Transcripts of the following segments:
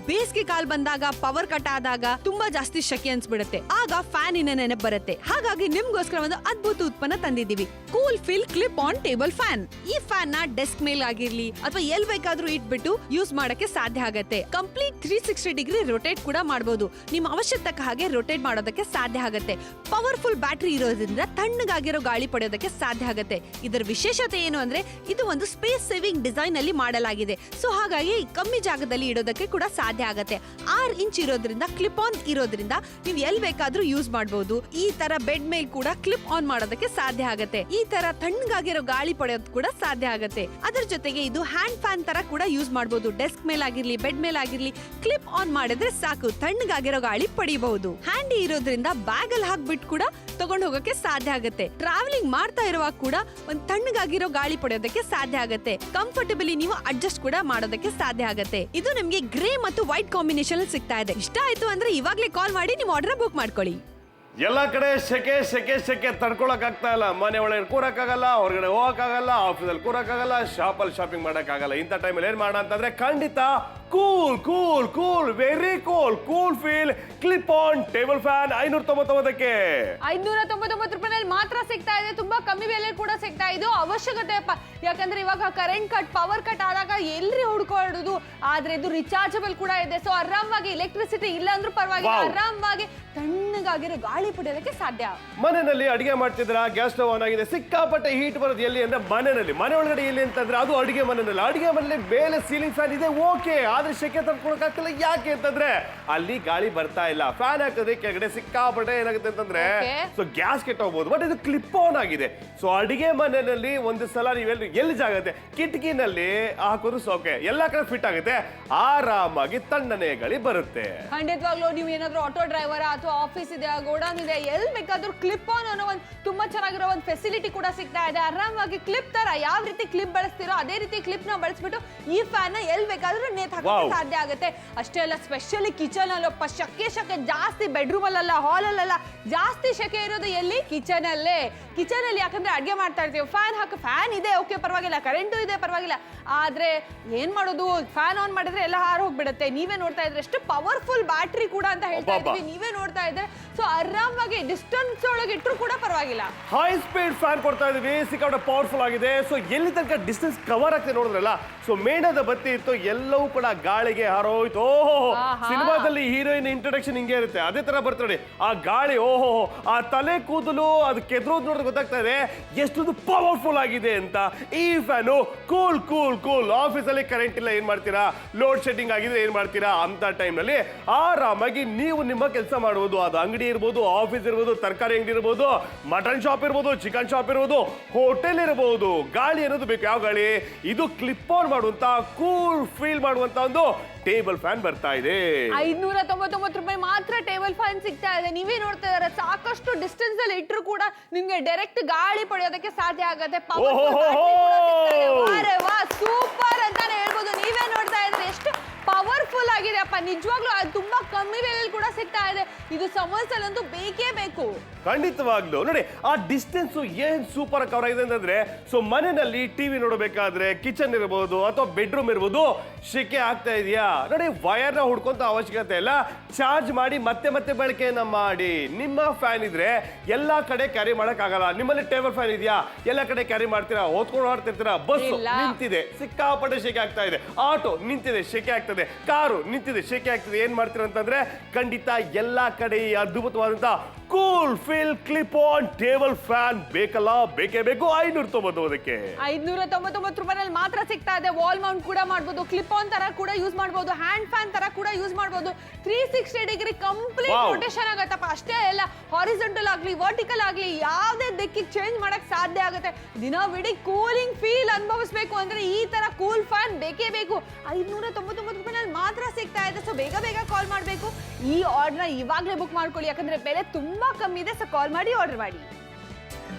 ಬೇಸಿಗೆ ಕಾಲ ಬಂದಾಗ ಪವರ್ ಕಟ್ ಆದಾಗ ತುಂಬಾ ಜಾಸ್ತಿ ಶೆಕೆ ಅನ್ಸ್ಬಿಡುತ್ತೆ. ಆಗ ಫ್ಯಾನ್ ಇನ ನೆನಪು ಬರುತ್ತೆ. ಹಾಗಾಗಿ ನಿಮ್ಗೋಸ್ಕರ ಒಂದು ಅದ್ಭುತ ಉತ್ಪನ್ನ ತಂದಿದ್ದೀವಿ, cool feel clip on table fan. ಈ ಫ್ಯಾನ್ ನ ಡೆಸ್ಕ್ ಮೇಲೆ ಆಗಿರ್ಲಿ ಅಥವಾ ಎಲ್ ಬೇಕಾದ್ರೂ ಇಟ್ಬಿಟ್ಟು ಯೂಸ್ ಮಾಡಕ್ಕೆ ಸಾಧ್ಯ ಆಗುತ್ತೆ. ಕಂಪ್ಲೀಟ್ 360 ಡಿಗ್ರಿ ರೊಟೇಟ್ ಕೂಡ ಮಾಡಬಹುದು. ನಿಮ್ಮ ಅವಶ್ಯಕತೆ ಹಾಗೆ ರೊಟೇಟ್ ಮಾಡೋದಕ್ಕೆ ಸಾಧ್ಯ ಆಗುತ್ತೆ. ಪವರ್ಫುಲ್ ಬ್ಯಾಟರಿ ಇರೋದ್ರಿಂದ ತಣ್ಣಗಾಗಿರೋ ಗಾಳಿ ಪಡೆಯೋದಕ್ಕೆ ಸಾಧ್ಯ ಆಗುತ್ತೆ. ಇದರ ವಿಶೇಷತೆ ಏನು ಅಂದ್ರೆ ಇದು ಒಂದು ಸ್ಪೇಸ್ ಸೇವಿಂಗ್ ಡಿಸೈನ್ ಅಲ್ಲಿ ಮಾಡಲಾಗಿದೆ. ಸೊ ಹಾಗಾಗಿ ಕಮ್ಮಿ ಜಾಗದಲ್ಲಿ ಇಡೋದಕ್ಕೆ ಕೂಡ ಸಾಧ್ಯ ಆಗುತ್ತೆ. 6 ಇಂಚ್ ಇರೋದ್ರಿಂದ ಕ್ಲಿಪ್ ಆನ್ ಇರೋದ್ರಿಂದ ನೀವು ಎಲ್ ಬೇಕಾದ್ರೂ ಯೂಸ್ ಮಾಡಬಹುದು. ಈ ತರ ಬೆಡ್ ಮೇಲ್ ಕೂಡ ಕ್ಲಿಪ್ ಆನ್ ಮಾಡೋದಕ್ಕೆ ಸಾಧ್ಯ ಆಗುತ್ತೆ. ಈ ತರ ತಣ್ಣಗಾಗಿರೋ ಗಾಳಿ ಪಡೆಯೋದು ಕೂಡ ಸಾಧ್ಯ ಆಗುತ್ತೆ. ಅದರ ಜೊತೆಗೆ ಇದು ಹ್ಯಾಂಡ್ ಫ್ಯಾನ್ ತರ ಕೂಡ ಯೂಸ್ ಮಾಡಬಹುದು. ಡೆಸ್ಕ್ ಮೇಲಾಗಿರ್ಲಿ ಬೆಡ್ ಮೇಲಾಗಿರ್ಲಿ ಕ್ಲಿಪ್ ಆನ್ ಮಾಡಿದ್ರೆ ಸಾಕು, ತಣ್ಣಗಾಗಿರೋ ಗಾಳಿ ಪಡಿಬಹುದು. ಹ್ಯಾಂಡಿ ಇರೋದ್ರಿಂದ ಬ್ಯಾಗ್ ಅಲ್ಲಿ ಹಾಕ್ಬಿಟ್ಟು ಕೂಡ ತಗೊಂಡು ಹೋಗಕ್ಕೆ ಸಾಧ್ಯ ಆಗುತ್ತೆ. ಟ್ರಾವೆಲಿಂಗ್ ಮಾಡ್ತಾ ಇರುವಾಗ ಕೂಡ ಒಂದು ತಣ್ಣಗಾಗಿರೋ ಗಾಳಿ ಪಡೆಯೋದಕ್ಕೆ ಸಾಧ್ಯ ಆಗುತ್ತೆ. ಕಂಫರ್ಟಬಲಿ ನೀವು ಅಡ್ಜಸ್ಟ್ ಕೂಡ ಮಾಡೋದಕ್ಕೆ ಸಾಧ್ಯ ಆಗುತ್ತೆ. ಇದು ನಿಮ್ಗೆ ಗ್ರೇ ಮತ್ತು ವೈಟ್ ಕಾಂಬಿನೇಷನ್ ಅಲ್ಲಿ ಸಿಗ್ತಾ ಇದೆ. ಇಷ್ಟ ಆಯ್ತು ಅಂದ್ರೆ ಇವಾಗ್ಲೇ ಕಾಲ್ ಮಾಡಿ ನಿಮ್ಮ ಆರ್ಡರ್ ಬುಕ್ ಮಾಡ್ಕೊಳ್ಳಿ. ಎಲ್ಲ ಕಡೆ ಸೆಕೆ ತಡ್ಕೊಳಕ್ ಆಗ್ತಾ ಇಲ್ಲ. ಮನೆ ಒಳಗೆ ಕೂರಕ್ಕಾಗಲ್ಲ, ಹೊರಗಡೆ ಹೋಗಕ್ಕಾಗಲ್ಲ, ಆಫೀಸಲ್ಲಿ ಕೂರಕ್ಕಾಗಲ್ಲ, ಶಾಪಲ್ಲಿ ಶಾಪಿಂಗ್ ಮಾಡಕ್ಕಾಗಲ್ಲ. ಇಂಥ ಟೈಮಲ್ಲಿ ಏನ್ ಮಾಡೋಣ ಅಂತಂದ್ರೆ ಖಂಡಿತ cool very cool feel clip on table fan 599ಕ್ಕೆ 599 ರೂಪಾಯಿನಲ್ಲಿ ಮಾತ್ರ ಸಿಗ್ತಾ ಇದೆ. ತುಂಬಾ ಕಮ್ಮಿ ಬೆಲೆ ಕೂಡ ಸಿಗ್ತಾ ಇದೆ. ಅವಶ್ಯಕತೆ ಯಾಕಂದ್ರೆ ಇವಾಗ ಕರೆಂಟ್ ಕಟ್ ಪವರ್ ಕಟ್ ಆದಾಗ ಎಲ್ರಿ ಹುಡ್ಕೊಳ್ಳೋದು. ಆದ್ರೆ ಇದು ರಿಚಾರ್ಜಬಲ್ ಕೂಡ ಇದೆ. ಸೊ ಆರಾಮಾಗಿ ಎಲೆಕ್ಟ್ರಿಸಿಟಿ ಇಲ್ಲ ಅಂದ್ರೂ ಪರವಾಗಿಲ್ಲ, ಆರಾಮಾಗಿ ತಣ್ಣಗಾಗಿರೋ ಗಾಳಿ ಪಡೆಯೋದಕ್ಕೆ ಸಾಧ್ಯ. ಮನೆಯಲ್ಲಿ ಅಡಿಗೆ ಮಾಡ್ತಿದ್ರ, ಗ್ಯಾಸ್ ಸ್ಟವ್ ಆನ್ ಆಗಿದೆ, ಸಿಕ್ಕಾಪಟ್ಟೆ ಹೀಟ್ ಬರೋದು ಎಲ್ಲಿ ಅಂದ್ರೆ ಮನೆ ಒಳಗಡೆ ಎಲ್ಲಿ ಅಂತಂದ್ರೆ ಅದು ಅಡಿಗೆ ಮನೆಯಲ್ಲಿ ಮೇಲೆ ಸೀಲಿಂಗ್ ಫ್ಯಾನ್ ಇದೆ, ಓಕೆ. ಆದ್ರೆ ಶೆಕೆ ತಡ್ಕೊಳಕ್ಕಾಗ್ತಿಲ್ಲ. ಯಾಕೆ ಅಂತಂದ್ರೆ ಅಲ್ಲಿ ಗಾಳಿ ಬರ್ತಾ ಇಲ್ಲ. ಫ್ಯಾನ್ ಹಾಕಿದ್ರೆ ಕೆಳಗಡೆ ಸಿಕ್ಕಾಪಟ್ಟೆ ಏನಾಗುತ್ತೆ ಅಂತಂದ್ರೆ ಸೊ ಗ್ಯಾಸ್ ಕೆಟ್ಟೋಗ್ಬೋದು. ಬಟ್ ಇದು ಕ್ಲಿಪ್ ಆನ್ ಆಗಿದೆ. ಸೊ ಅಡಿಗೆ ಮನೆಯಲ್ಲಿ ಒಂದು ಸಲ ನೀವೆಲ್ಲಿ ಎಲ್ಲಿ ಜಾಗತ್ತೆ ಕಿಟಕಿನಲ್ಲಿ ಹಾಕೋದು ಸೋಕೆ ಎಲ್ಲಾ ಕಡೆ ಫಿಟ್ ಆಗುತ್ತೆ, ಆರಾಮಾಗಿ ತಣ್ಣನೆ ಗಾಳಿ ಬರುತ್ತೆ. ಖಂಡಿತವಾಗ್ಲೂ ನೀವು ಏನಾದ್ರೂ ಆಟೋ ಡ್ರೈವರ್ ಅಥವಾ ಆಫೀಸ್ ಇದೆ, ಗೋಡೌನ್ ಇದೆ, ಎಲ್ಲಿ ಬೇಕಾದ್ರೂ ಕ್ಲಿಪ್ ಆನ್ ಅನ್ನೋ ಒಂದು ತುಂಬಾ ಚೆನ್ನಾಗಿರೋ ಒಂದು ಫೆಸಿಲಿಟಿ ಕೂಡ ಸಿಗ್ತಾ ಇದೆ. ಆರಾಮಾಗಿ ಕ್ಲಿಪ್ ತರ ಯಾವ ರೀತಿ ಕ್ಲಿಪ್ ಬಳಸ್ತಿರೋ ಅದೇ ರೀತಿ ಕ್ಲಿಪ್ ನ ಬಳಸ್ಬಿಟ್ಟು ಈ ಫ್ಯಾನ್ ನ ಎಲ್ಲಿ ಬೇಕಾದ್ರೂ ನೇತ್ ಹಾಕಕ್ಕೆ ಸಾಧ್ಯ ಆಗುತ್ತೆ. ಅಷ್ಟೇ ಅಲ್ಲ, ಸ್ಪೆಷಲಿ ಕಿಚನ್ ಅಲ್ಲಪ್ಪ ಶೆಕೆ ಜಾಸ್ತಿ, ಬೆಡ್ರೂಮ್ ಅಲ್ಲ ಹಾಲ್ ಅಲ್ಲ ಜಾಸ್ತಿ ಶೆಕೆ ಇರೋದು ಎಲ್ಲಿ ಕಿಚನ್ ಅಲ್ಲಿ. ಯಾಕಂದ್ರೆ ಅಡ್ಗೆ ಮಾಡ್ತಾ ಇರ್ತೀವಿ, ಫ್ಯಾನ್ ಇದೆ ಓಕೆ ಪರವಾಗಿಲ್ಲ, ಕರೆಂಟು ಇದೆ ಪರವಾಗಿಲ್ಲ. ಆದ್ರೆ ಏನ್ ಮಾಡೋದು, ಫ್ಯಾನ್ ಆನ್ ಮಾಡಿದ್ರೆ ಎಲ್ಲ ಹಾರ ಹೋಗ್ಬಿಡುತ್ತೆ. ನೀವೇ ನೋಡ್ತಾ ಇದ್ರೆ ಎಷ್ಟು ಪವರ್ಫುಲ್ ಬ್ಯಾಟ್ರಿ ಕೂಡ ಅಂತ ಹೇಳ್ತಾ ಇದ್ವಿ, ನೀವೇ ನೋಡ್ತಾ ಇದ್ರೆ. ಸೊ ಆರಾಮಾಗಿ ಡಿಸ್ಟೆನ್ಸ್ ಒಳಗೆ ಇಟ್ಟರು ಕೂಡ ಪರವಾಗಿಲ್ಲ. ಹೈ ಸ್ಪೀಡ್ ಫ್ಯಾನ್ ಕೊಡ್ತಾ ಇದೀವಿ, ಸಿಕ್ಕಾಪಟ್ಟೆ ಪವರ್ಫುಲ್ ಆಗಿದೆ. ಸೊ ಎಲ್ಲಿ ತನಕ ಡಿಸ್ಟೆನ್ಸ್ ಕವರ್ ಆಗ್ತದೆ ನೋಡಿದ್ರಲ್ಲ. ಸೊ ಮೇಣದ ಬತ್ತಿ ಇತ್ತು, ಎಲ್ಲವೂ ಕೂಡ ಗಾಳಿಗೆ ಹಾರೋಯ್ತು. ಓಹೋ, ಸಿನಿಮಾದಲ್ಲಿ ಹೀರೋಯಿನ್ ಇಂಟ್ರೊಡಕ್ಷನ್ ಹಿಂಗೆ ಇರುತ್ತೆ, ಅದೇ ತರ ಬರ್ತಾಳೆ ಆ ಗಾಳಿ. ಓಹೋ, ಆ ತಲೆ ಕೂದಲು ಅದು ಕೆದ್ರೋದು ನೋಡಿದ್ರೆ ಗೊತ್ತಾಗ್ತಾ ಇದೆ ಎಷ್ಟು ಪವರ್ಫುಲ್ ಆಗಿದೆ ಅಂತ. ಈ ಫ್ಯಾನು ಕೂಲ್ ಆಫೀಸಲ್ಲಿ ಕರೆಂಟ್ ಇಲ್ಲ ಏನ್ ಮಾಡ್ತೀರಾ, ಲೋಡ್ ಶೆಡ್ಡಿಂಗ್ ಆಗಿದ್ರೆ ಏನ್ ಮಾಡ್ತೀರಾ, ಅಂತ ಟೈಮ್ ನಲ್ಲಿ ಆರಾಮಾಗಿ ನೀವು ನಿಮ್ಮ ಕೆಲಸ ಮಾಡುವುದು. ಅದು ಅಂಗಡಿ ಇರ್ಬೋದು, ಆಫೀಸ್ ಇರ್ಬೋದು, ತರಕಾರಿ ಅಂಗಡಿ ಇರ್ಬೋದು, ಮಟನ್ ಶಾಪ್ ಇರ್ಬೋದು, ಚಿಕನ್ ಶಾಪ್ ಇರ್ಬೋದು, ಹೋಟೆಲ್ ಇರಬಹುದು. ಗಾಳಿ ಅನ್ನೋದು ಬೇಕು. ಯಾವ ಗಾಳಿ? ಇದು ಕ್ಲಿಪ್ ಆನ್ ಮಾಡುವಂತ ಕೂಲ್ ಫೀಲ್ ಮಾಡುವಂತ ಒಂದು ಟೇಬಲ್ ಫ್ಯಾನ್ ಬರ್ತಾ ಇದೆ. 599 ರೂಪಾಯಿ ಮಾತ್ರ ಟೇಬಲ್ ಫ್ಯಾನ್ ಸಿಗ್ತಾ ಇದೆ. ನೀವೇ ನೋಡ್ತಾ ಇದಾರೆ, ಸಾಕಷ್ಟು ಡಿಸ್ಟೆನ್ಸ್ ಅಲ್ಲಿ ಇಟ್ಟರು ಕೂಡ ನಿಮ್ಗೆ ಡೈರೆಕ್ಟ್ ಗಾಳಿ ಪಡೆಯೋದಕ್ಕೆ ಸಾಧ್ಯ ಆಗುತ್ತೆ. ಸೂಪರ್ ಅಂತಾನೆ ಹೇಳ್ಬೋದು. ನೀವೇ ನೋಡ್ತಾ ಇದ್ರೆ ಎಷ್ಟು ಪವರ್ಫುಲ್ ಆಗಿದೆ ಅಪ್ಪ, ನಿಜವಾಗ್ಲೂ ಅದು ತುಂಬಾ ಕಮ್ಮಿ ಬೆಲೆಯಲ್ಲಿ ಕೂಡ ಸಿಗ್ತಾ ಇದೆ. ಇದು ಸಮರ್ಸ್ ಅಲ್ಲಂತೂ ಬೇಕೇ ಬೇಕು. ಖಂಡಿತವಾಗ್ಲು ನೋಡಿ, ಆ ಡಿಸ್ಟೆನ್ಸ್ ಏನ್ ಸೂಪರ್ ಕವರ್ ಆಗಿದೆ ಅಂತಂದ್ರೆ, ಸೊ ಮನೆಯಲ್ಲಿ ಟಿವಿ ನೋಡಬೇಕಾದ್ರೆ ಕಿಚನ್ ಇರಬಹುದು ಅಥವಾ ಬೆಡ್ರೂಮ್ ಇರಬಹುದು, ಶೆಕೆ ಆಗ್ತಾ ಇದೆಯಾ ನೋಡಿ, ವೈರ್ನ ಹುಡ್ಕೊಂತ ಅವಶ್ಯಕತೆ ಇಲ್ಲ. ಚಾರ್ಜ್ ಮಾಡಿ ಮತ್ತೆ ಬಳಕೆಯನ್ನ ಮಾಡಿ. ನಿಮ್ಮ ಫ್ಯಾನ್ ಇದ್ರೆ ಎಲ್ಲಾ ಕಡೆ ಕ್ಯಾರಿ ಮಾಡಕ್ ಆಗಲ್ಲ. ನಿಮ್ಮಲ್ಲಿ ಟೇಬಲ್ ಫ್ಯಾನ್ ಇದೆಯಾ, ಎಲ್ಲಾ ಕಡೆ ಕ್ಯಾರಿ ಮಾಡ್ತೀರಾ, ಹೊತ್ಕೊಂಡು ಆಡ್ತಿರ್ತೀರಾ. ಬಸ್ ನಿಂತಿದೆ, ಸಿಕ್ಕಾಪಟ್ಟೆ ಶೆಕೆ ಆಗ್ತಾ ಇದೆ. ಆಟೋ ನಿಂತಿದೆ, ಶೆಕೆ ಆಗ್ತದೆ. ಕಾರು ನಿಂತಿದೆ, ಶೆಕೆ ಆಗ್ತದೆ. ಏನ್ ಮಾಡ್ತೀರಾ ಅಂತಂದ್ರೆ ಖಂಡಿತ ಎಲ್ಲಾ ಕಡೆ ಅದ್ಭುತವಾದಂತ cool feel clip on table fan ಬೇಕಲ್ಲ, ಬೇಕೇ ಬೇಕು. 599 599 ರೂಪಾಯಿನಲ್ಲಿ ಮಾತ್ರ ಸಿಗ್ತಾ ಇದೆ. ವಾಲ್ ಮೌಂಟ್ ಕೂಡ ಮಾಡಬಹುದು, ಕ್ಲಿಪ್ ಆನ್ ತರ ಕೂಡ ಯೂಸ್ ಮಾಡಬಹುದು, ಹ್ಯಾಂಡ್ ಫ್ಯಾನ್ ತರ ಕೂಡ ಯೂಸ್ ಮಾಡಬಹುದು. 360 ಡಿಗ್ರಿ ಕಂಪ್ಲೀಟ್ ರೊಟೇಷನ್ ಆಗತ್ತಪ್ಪ. ಅಷ್ಟೇ ಅಲ್ಲ, ಹಾರಿಜಾಂಟಲ್ ಆಗ್ಲಿ ವರ್ಟಿಕಲ್ ಆಗ್ಲಿ ಯಾವುದೇ ದಿಕ್ಕಿಗೆ ಚೇಂಜ್ ಮಾಡಕ್ ಸಾಧ್ಯ ಆಗುತ್ತೆ. ದಿನವಿಡೀ ಕೂಲಿಂಗ್ ಫೀಲ್ ಅನುಭವಿಸಬೇಕು ಅಂದ್ರೆ ಈ ತರ ಕೂಲ್ ಫ್ಯಾನ್ ಬೇಕೇ ಬೇಕು. 599 ರೂಪಾಯಿನಲ್ಲಿ ಮಾತ್ರ ಸಿಗ್ತಾ ಇದೆ. ಸೊ ಬೇಗ ಕಾಲ್ ಮಾಡಬೇಕು. ಈ ಆರ್ಡರ್ನ ಇವಾಗಲೇ ಬುಕ್ ಮಾಡ್ಕೊಳ್ಳಿ, ಯಾಕಂದ್ರೆ ಬೆಲೆ ತುಂಬಾ ಕಮ್ಮಿ ಇದೆ. ಸೊ ಕಾಲ್ ಮಾಡಿ ಆರ್ಡರ್ ಮಾಡಿ.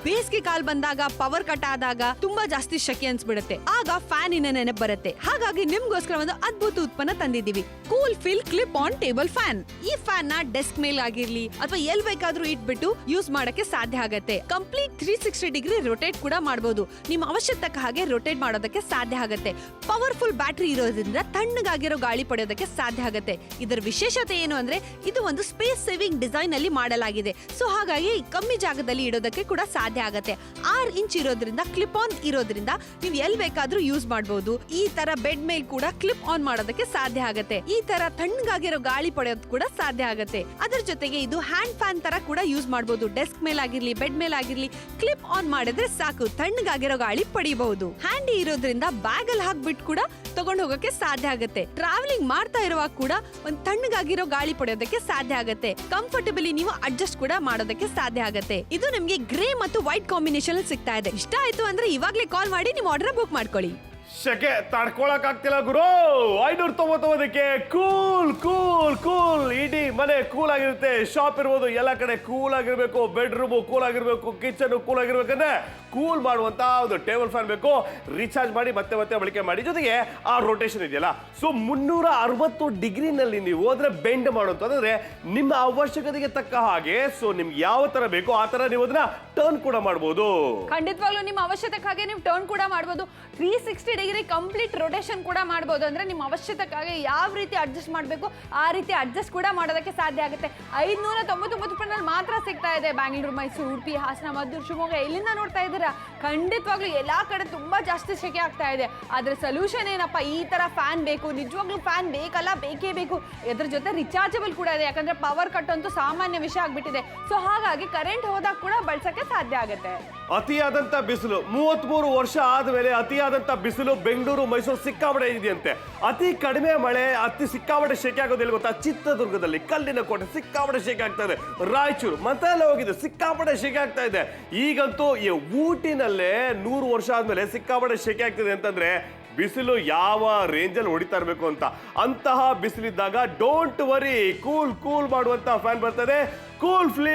ಬೇಸಿಗೆ ಕಾಲ ಬಂದಾಗ ಪವರ್ ಕಟ್ ಆದಾಗ ತುಂಬಾ ಜಾಸ್ತಿ ಶೆಕೆ ಅನ್ಸ್ಬಿಡುತ್ತೆ. ಆಗ ಫ್ಯಾನ್ ಇನ ನೆನಪು ಬರುತ್ತೆ. ಹಾಗಾಗಿ ನಿಮ್ಗೋಸ್ಕರ ಒಂದು ಅದ್ಭುತ ಉತ್ಪನ್ನ ತಂದಿದ್ದೀವಿ, cool feel clip on table fan. ಈ ಫ್ಯಾನ್ ನ ಡೆಸ್ಕ್ ಮೇಲ್ ಆಗಿರ್ಲಿ ಅಥವಾ ಎಲ್ ಬೇಕಾದ್ರೂ ಇಟ್ಬಿಟ್ಟು ಯೂಸ್ ಮಾಡಕ್ಕೆ ಸಾಧ್ಯ ಆಗುತ್ತೆ. ಕಂಪ್ಲೀಟ್ 360 ಡಿಗ್ರಿ ರೊಟೇಟ್ ಕೂಡ ಮಾಡಬಹುದು. ನಿಮ್ಮ ಅವಶ್ಯಕತೆ ಹಾಗೆ ರೊಟೇಟ್ ಮಾಡೋದಕ್ಕೆ ಸಾಧ್ಯ ಆಗುತ್ತೆ. ಪವರ್ಫುಲ್ ಬ್ಯಾಟರಿ ಇರೋದ್ರಿಂದ ತಣ್ಣಗಾಗಿರೋ ಗಾಳಿ ಪಡೆಯೋದಕ್ಕೆ ಸಾಧ್ಯ ಆಗುತ್ತೆ. ಇದರ ವಿಶೇಷತೆ ಏನು ಅಂದ್ರೆ ಇದು ಒಂದು ಸ್ಪೇಸ್ ಸೇವಿಂಗ್ ಡಿಸೈನ್ ಅಲ್ಲಿ ಮಾಡಲಾಗಿದೆ. ಸೊ ಹಾಗಾಗಿ ಕಮ್ಮಿ ಜಾಗದಲ್ಲಿ ಇಡೋದಕ್ಕೆ ಕೂಡ ಸಾಧ್ಯ ಆಗುತ್ತೆ. 6 ಇಂಚ್ ಇರೋದ್ರಿಂದ ಕ್ಲಿಪ್ ಆನ್ ಇರೋದ್ರಿಂದ ನೀವು ಎಲ್ ಬೇಕಾದ್ರೂ ಯೂಸ್ ಮಾಡಬಹುದು. ಈ ತರ ಬೆಡ್ ಮೇಲ್ ಕೂಡ ಕ್ಲಿಪ್ ಆನ್ ಮಾಡೋದಕ್ಕೆ ಸಾಧ್ಯ ಆಗುತ್ತೆ. ಈ ತರ ತಣ್ಣಗಾಗಿರೋ ಗಾಳಿ ಪಡೆಯೋದು ಕೂಡ ಸಾಧ್ಯ ಆಗುತ್ತೆ. ಅದರ ಜೊತೆಗೆ ಇದು ಹ್ಯಾಂಡ್ ಫ್ಯಾನ್ ತರ ಕೂಡ ಯೂಸ್ ಮಾಡಬಹುದು. ಡೆಸ್ಕ್ ಮೇಲ್ ಆಗಿರ್ಲಿ ಬೆಡ್ ಮೇಲ್ ಆಗಿರ್ಲಿ ಕ್ಲಿಪ್ ಆನ್ ಮಾಡಿದ್ರೆ ಸಾಕು, ತಣ್ಣಗಾಗಿರೋ ಗಾಳಿ ಪಡಿಬಹುದು. ಹ್ಯಾಂಡಿ ಇರೋದ್ರಿಂದ ಬ್ಯಾಗ್ ಅಲ್ಲಿ ಹಾಕ್ಬಿಟ್ಟು ಕೂಡ ತಗೊಂಡು ಹೋಗಕ್ಕೆ ಸಾಧ್ಯ ಆಗುತ್ತೆ. ಟ್ರಾವೆಲಿಂಗ್ ಮಾಡ್ತಾ ಇರುವಾಗ ಕೂಡ ಒಂದು ತಣ್ಣಗಾಗಿರೋ ಗಾಳಿ ಪಡೆಯೋದಕ್ಕೆ ಸಾಧ್ಯ ಆಗುತ್ತೆ. ಕಂಫರ್ಟಬಲಿ ನೀವು ಅಡ್ಜಸ್ಟ್ ಕೂಡ ಮಾಡೋದಕ್ಕೆ ಸಾಧ್ಯ ಆಗುತ್ತೆ. ಇದು ನಿಮ್ಗೆ ಗ್ರೇ ಮತ್ತು ವೈಟ್ ಕಾಂಬಿನೇಷನ್ ಸಿಗ್ತಾ ಇದೆ. ಇಷ್ಟ ಆಯ್ತು ಅಂದ್ರೆ ಇವಾಗ್ಲೇ ಕಾಲ್ ಮಾಡಿ ನಿಮ್ಮ ಆರ್ಡರ್ ಬುಕ್ ಮಾಡ್ಕೊಳ್ಳಿ. ಶೆಕೆ ತಡ್ಕೊಳಕ್ ಆಗ್ತಿಲ್ಲ ಗುರು. 599ಕ್ಕೆ ಕೂಲ್ ಕೂಲ್ ಕೂಲ್. ಇಡೀ ಮನೆ ಕೂಲ್ ಆಗಿರುತ್ತೆ. ಶಾಪ್ ಇರ್ಬೋದು, ಎಲ್ಲ ಕಡೆ ಕೂಲ್ ಆಗಿರ್ಬೇಕು. ಬೆಡ್ರೂಮ್ ಕೂಲ್ ಆಗಿರ್ಬೇಕು, ಕಿಚನ್ ಕೂಲ್ ಆಗಿರ್ಬೇಕಂದ್ರೆ ಕೂಲ್ ಮಾಡುವಂತ ಒಂದು ಟೇಬಲ್ ಫ್ಯಾನ್ ಬೇಕು. ರೀಚಾರ್ಜ್ ಮಾಡಿ ಮತ್ತೆ ಮತ್ತೆ ಬಳಕೆ ಮಾಡಿ. ಜೊತೆಗೆ ಆ ರೊಟೇಷನ್ ಇದೆಯಲ್ಲ, ಸೊ 360 ಡಿಗ್ರಿನಲ್ಲಿ ನೀವು ಅದನ್ನ ಬೆಂಡ್ ಮಾಡುವಂತಂದ್ರೆ ನಿಮ್ಮ ಅವಶ್ಯಕತೆಗೆ ತಕ್ಕ ಹಾಗೆ, ಸೊ ನಿಮ್ಗೆ ಯಾವ ತರ ಬೇಕೋ ಆ ತರ ನೀವು ಅದನ್ನ ಟರ್ನ್ ಕೂಡ ಮಾಡಬಹುದು. ಖಂಡಿತವಾಗ್ಲೂ ನಿಮ್ಮ ಅವಶ್ಯಕತೆಗೆ ಹಾಗೆ ನೀವು ಟರ್ನ್ ಕೂಡ ಮಾಡಬಹುದು. 360 ಡಿಗ್ರಿ ಕಂಪ್ಲೀಟ್ ರೊಟೇಷನ್ ಕೂಡ ಮಾಡಬಹುದು. ಅಂದ್ರೆ ನಿಮ್ಮ ಅವಶ್ಯಕತೆಗೆ ಯಾವ ರೀತಿ ಅಡ್ಜಸ್ಟ್ ಮಾಡಬೇಕು ಆ ರೀತಿ ಅಡ್ಜಸ್ಟ್ ಕೂಡ ಮಾಡೋದಕ್ಕೆ ಸಾಧ್ಯ ಆಗುತ್ತೆ. 599 ರೂಪಾಯಿನಲ್ಲಿ ಮಾತ್ರ ಸಿಗ್ತಾ ಇದೆ. ಬ್ಯಾಂಗ್ಳೂರು, ಮೈಸೂರು, ಉಡುಪಿ, ಹಾಸನ, ಮದ್ದೂರು, ಶಿವಮೊಗ್ಗ ಎಲ್ಲಿಂದ ನೋಡ್ತಾ ಇದ್ದೀರಾ? ಖಂಡಿತವಾಗ್ಲೂ ಎಲ್ಲಾ ಕಡೆ ತುಂಬಾ ಜಾಸ್ತಿ ಸೆಕೆ ಆಗ್ತಾ ಇದೆ. ಆದ್ರೆ ಸೊಲ್ಯೂಷನ್ ಏನಪ್ಪ, ಈ ತರ ಫ್ಯಾನ್ ಬೇಕು. ನಿಜವಾಗ್ಲೂ ಫ್ಯಾನ್ ಬೇಕಲ್ಲ, ಬೇಕೇ ಬೇಕು. ಇದ್ರ ಜೊತೆ ರಿಚಾರ್ಜಬಲ್ ಕೂಡ ಇದೆ. ಯಾಕಂದ್ರೆ ಪವರ್ ಕಟ್ ಅಂತೂ ಸಾಮಾನ್ಯ ವಿಷಯ ಆಗ್ಬಿಟ್ಟಿದೆ. ಸೊ ಹಾಗಾಗಿ ಕರೆಂಟ್ ಹೋದಾಗ ಕೂಡ ಬಳಸಕ್ಕೆ ಸಾಧ್ಯ ಆಗುತ್ತೆ. ಅತಿಯಾದಂತ ಬಿಸಿಲು 33 ವರ್ಷ ಆದ್ಮೇಲೆ ಅತಿಯಾದಂತ ಬಿಸಿಲು ಬೆಂಗಳೂರು, ಮೈಸೂರು ಸಿಕ್ಕಾಪಟ್ಟೆ ಇದೆಯಂತೆ. ಅತಿ ಕಡಿಮೆ ಮಳೆ, ಅತಿ ಸಿಕ್ಕಾಪಟ್ಟೆ ಶೆಕೆ ಆಗೋದಿಲ್ಲ ಗೊತ್ತಾ? ಚಿತ್ರದುರ್ಗದಲ್ಲಿ ಕಲ್ಲಿನ ಕೋಟೆ ಸಿಕ್ಕಾಪಟ್ಟೆ ಶೆಕೆ ಆಗ್ತಾ ಇದೆ. ರಾಯಚೂರು ಮತ್ತೆ ಎಲ್ಲ ಹೋಗಿದೆ, ಸಿಕ್ಕಾಪಟ್ಟೆ ಶೆಕೆ ಆಗ್ತಾ ಇದೆ. ಈಗಂತೂ ಈ ಊಟಿನಲ್ಲೇ 100 ವರ್ಷ ಆದ್ಮೇಲೆ ಸಿಕ್ಕಾಪಟ್ಟೆ ಶೆಕೆ ಆಗ್ತಿದೆ ಅಂತಂದ್ರೆ ಬಿಸಿಲು ಯಾವ ರೇಂಜಲ್ಲಿ ಹೊಡಿತಾ ಇರಬೇಕು ಅಂತ. ಅಂತಹ ಬಿಸಿಲಿದ್ದಾಗ ಡೋಂಟ್ ವರಿ, ಕೂಲ್ ಕೂಲ್ ಮಾಡುವಂತ ಫ್ಯಾನ್ ಬರ್ತದೆ. ಕೂಲ್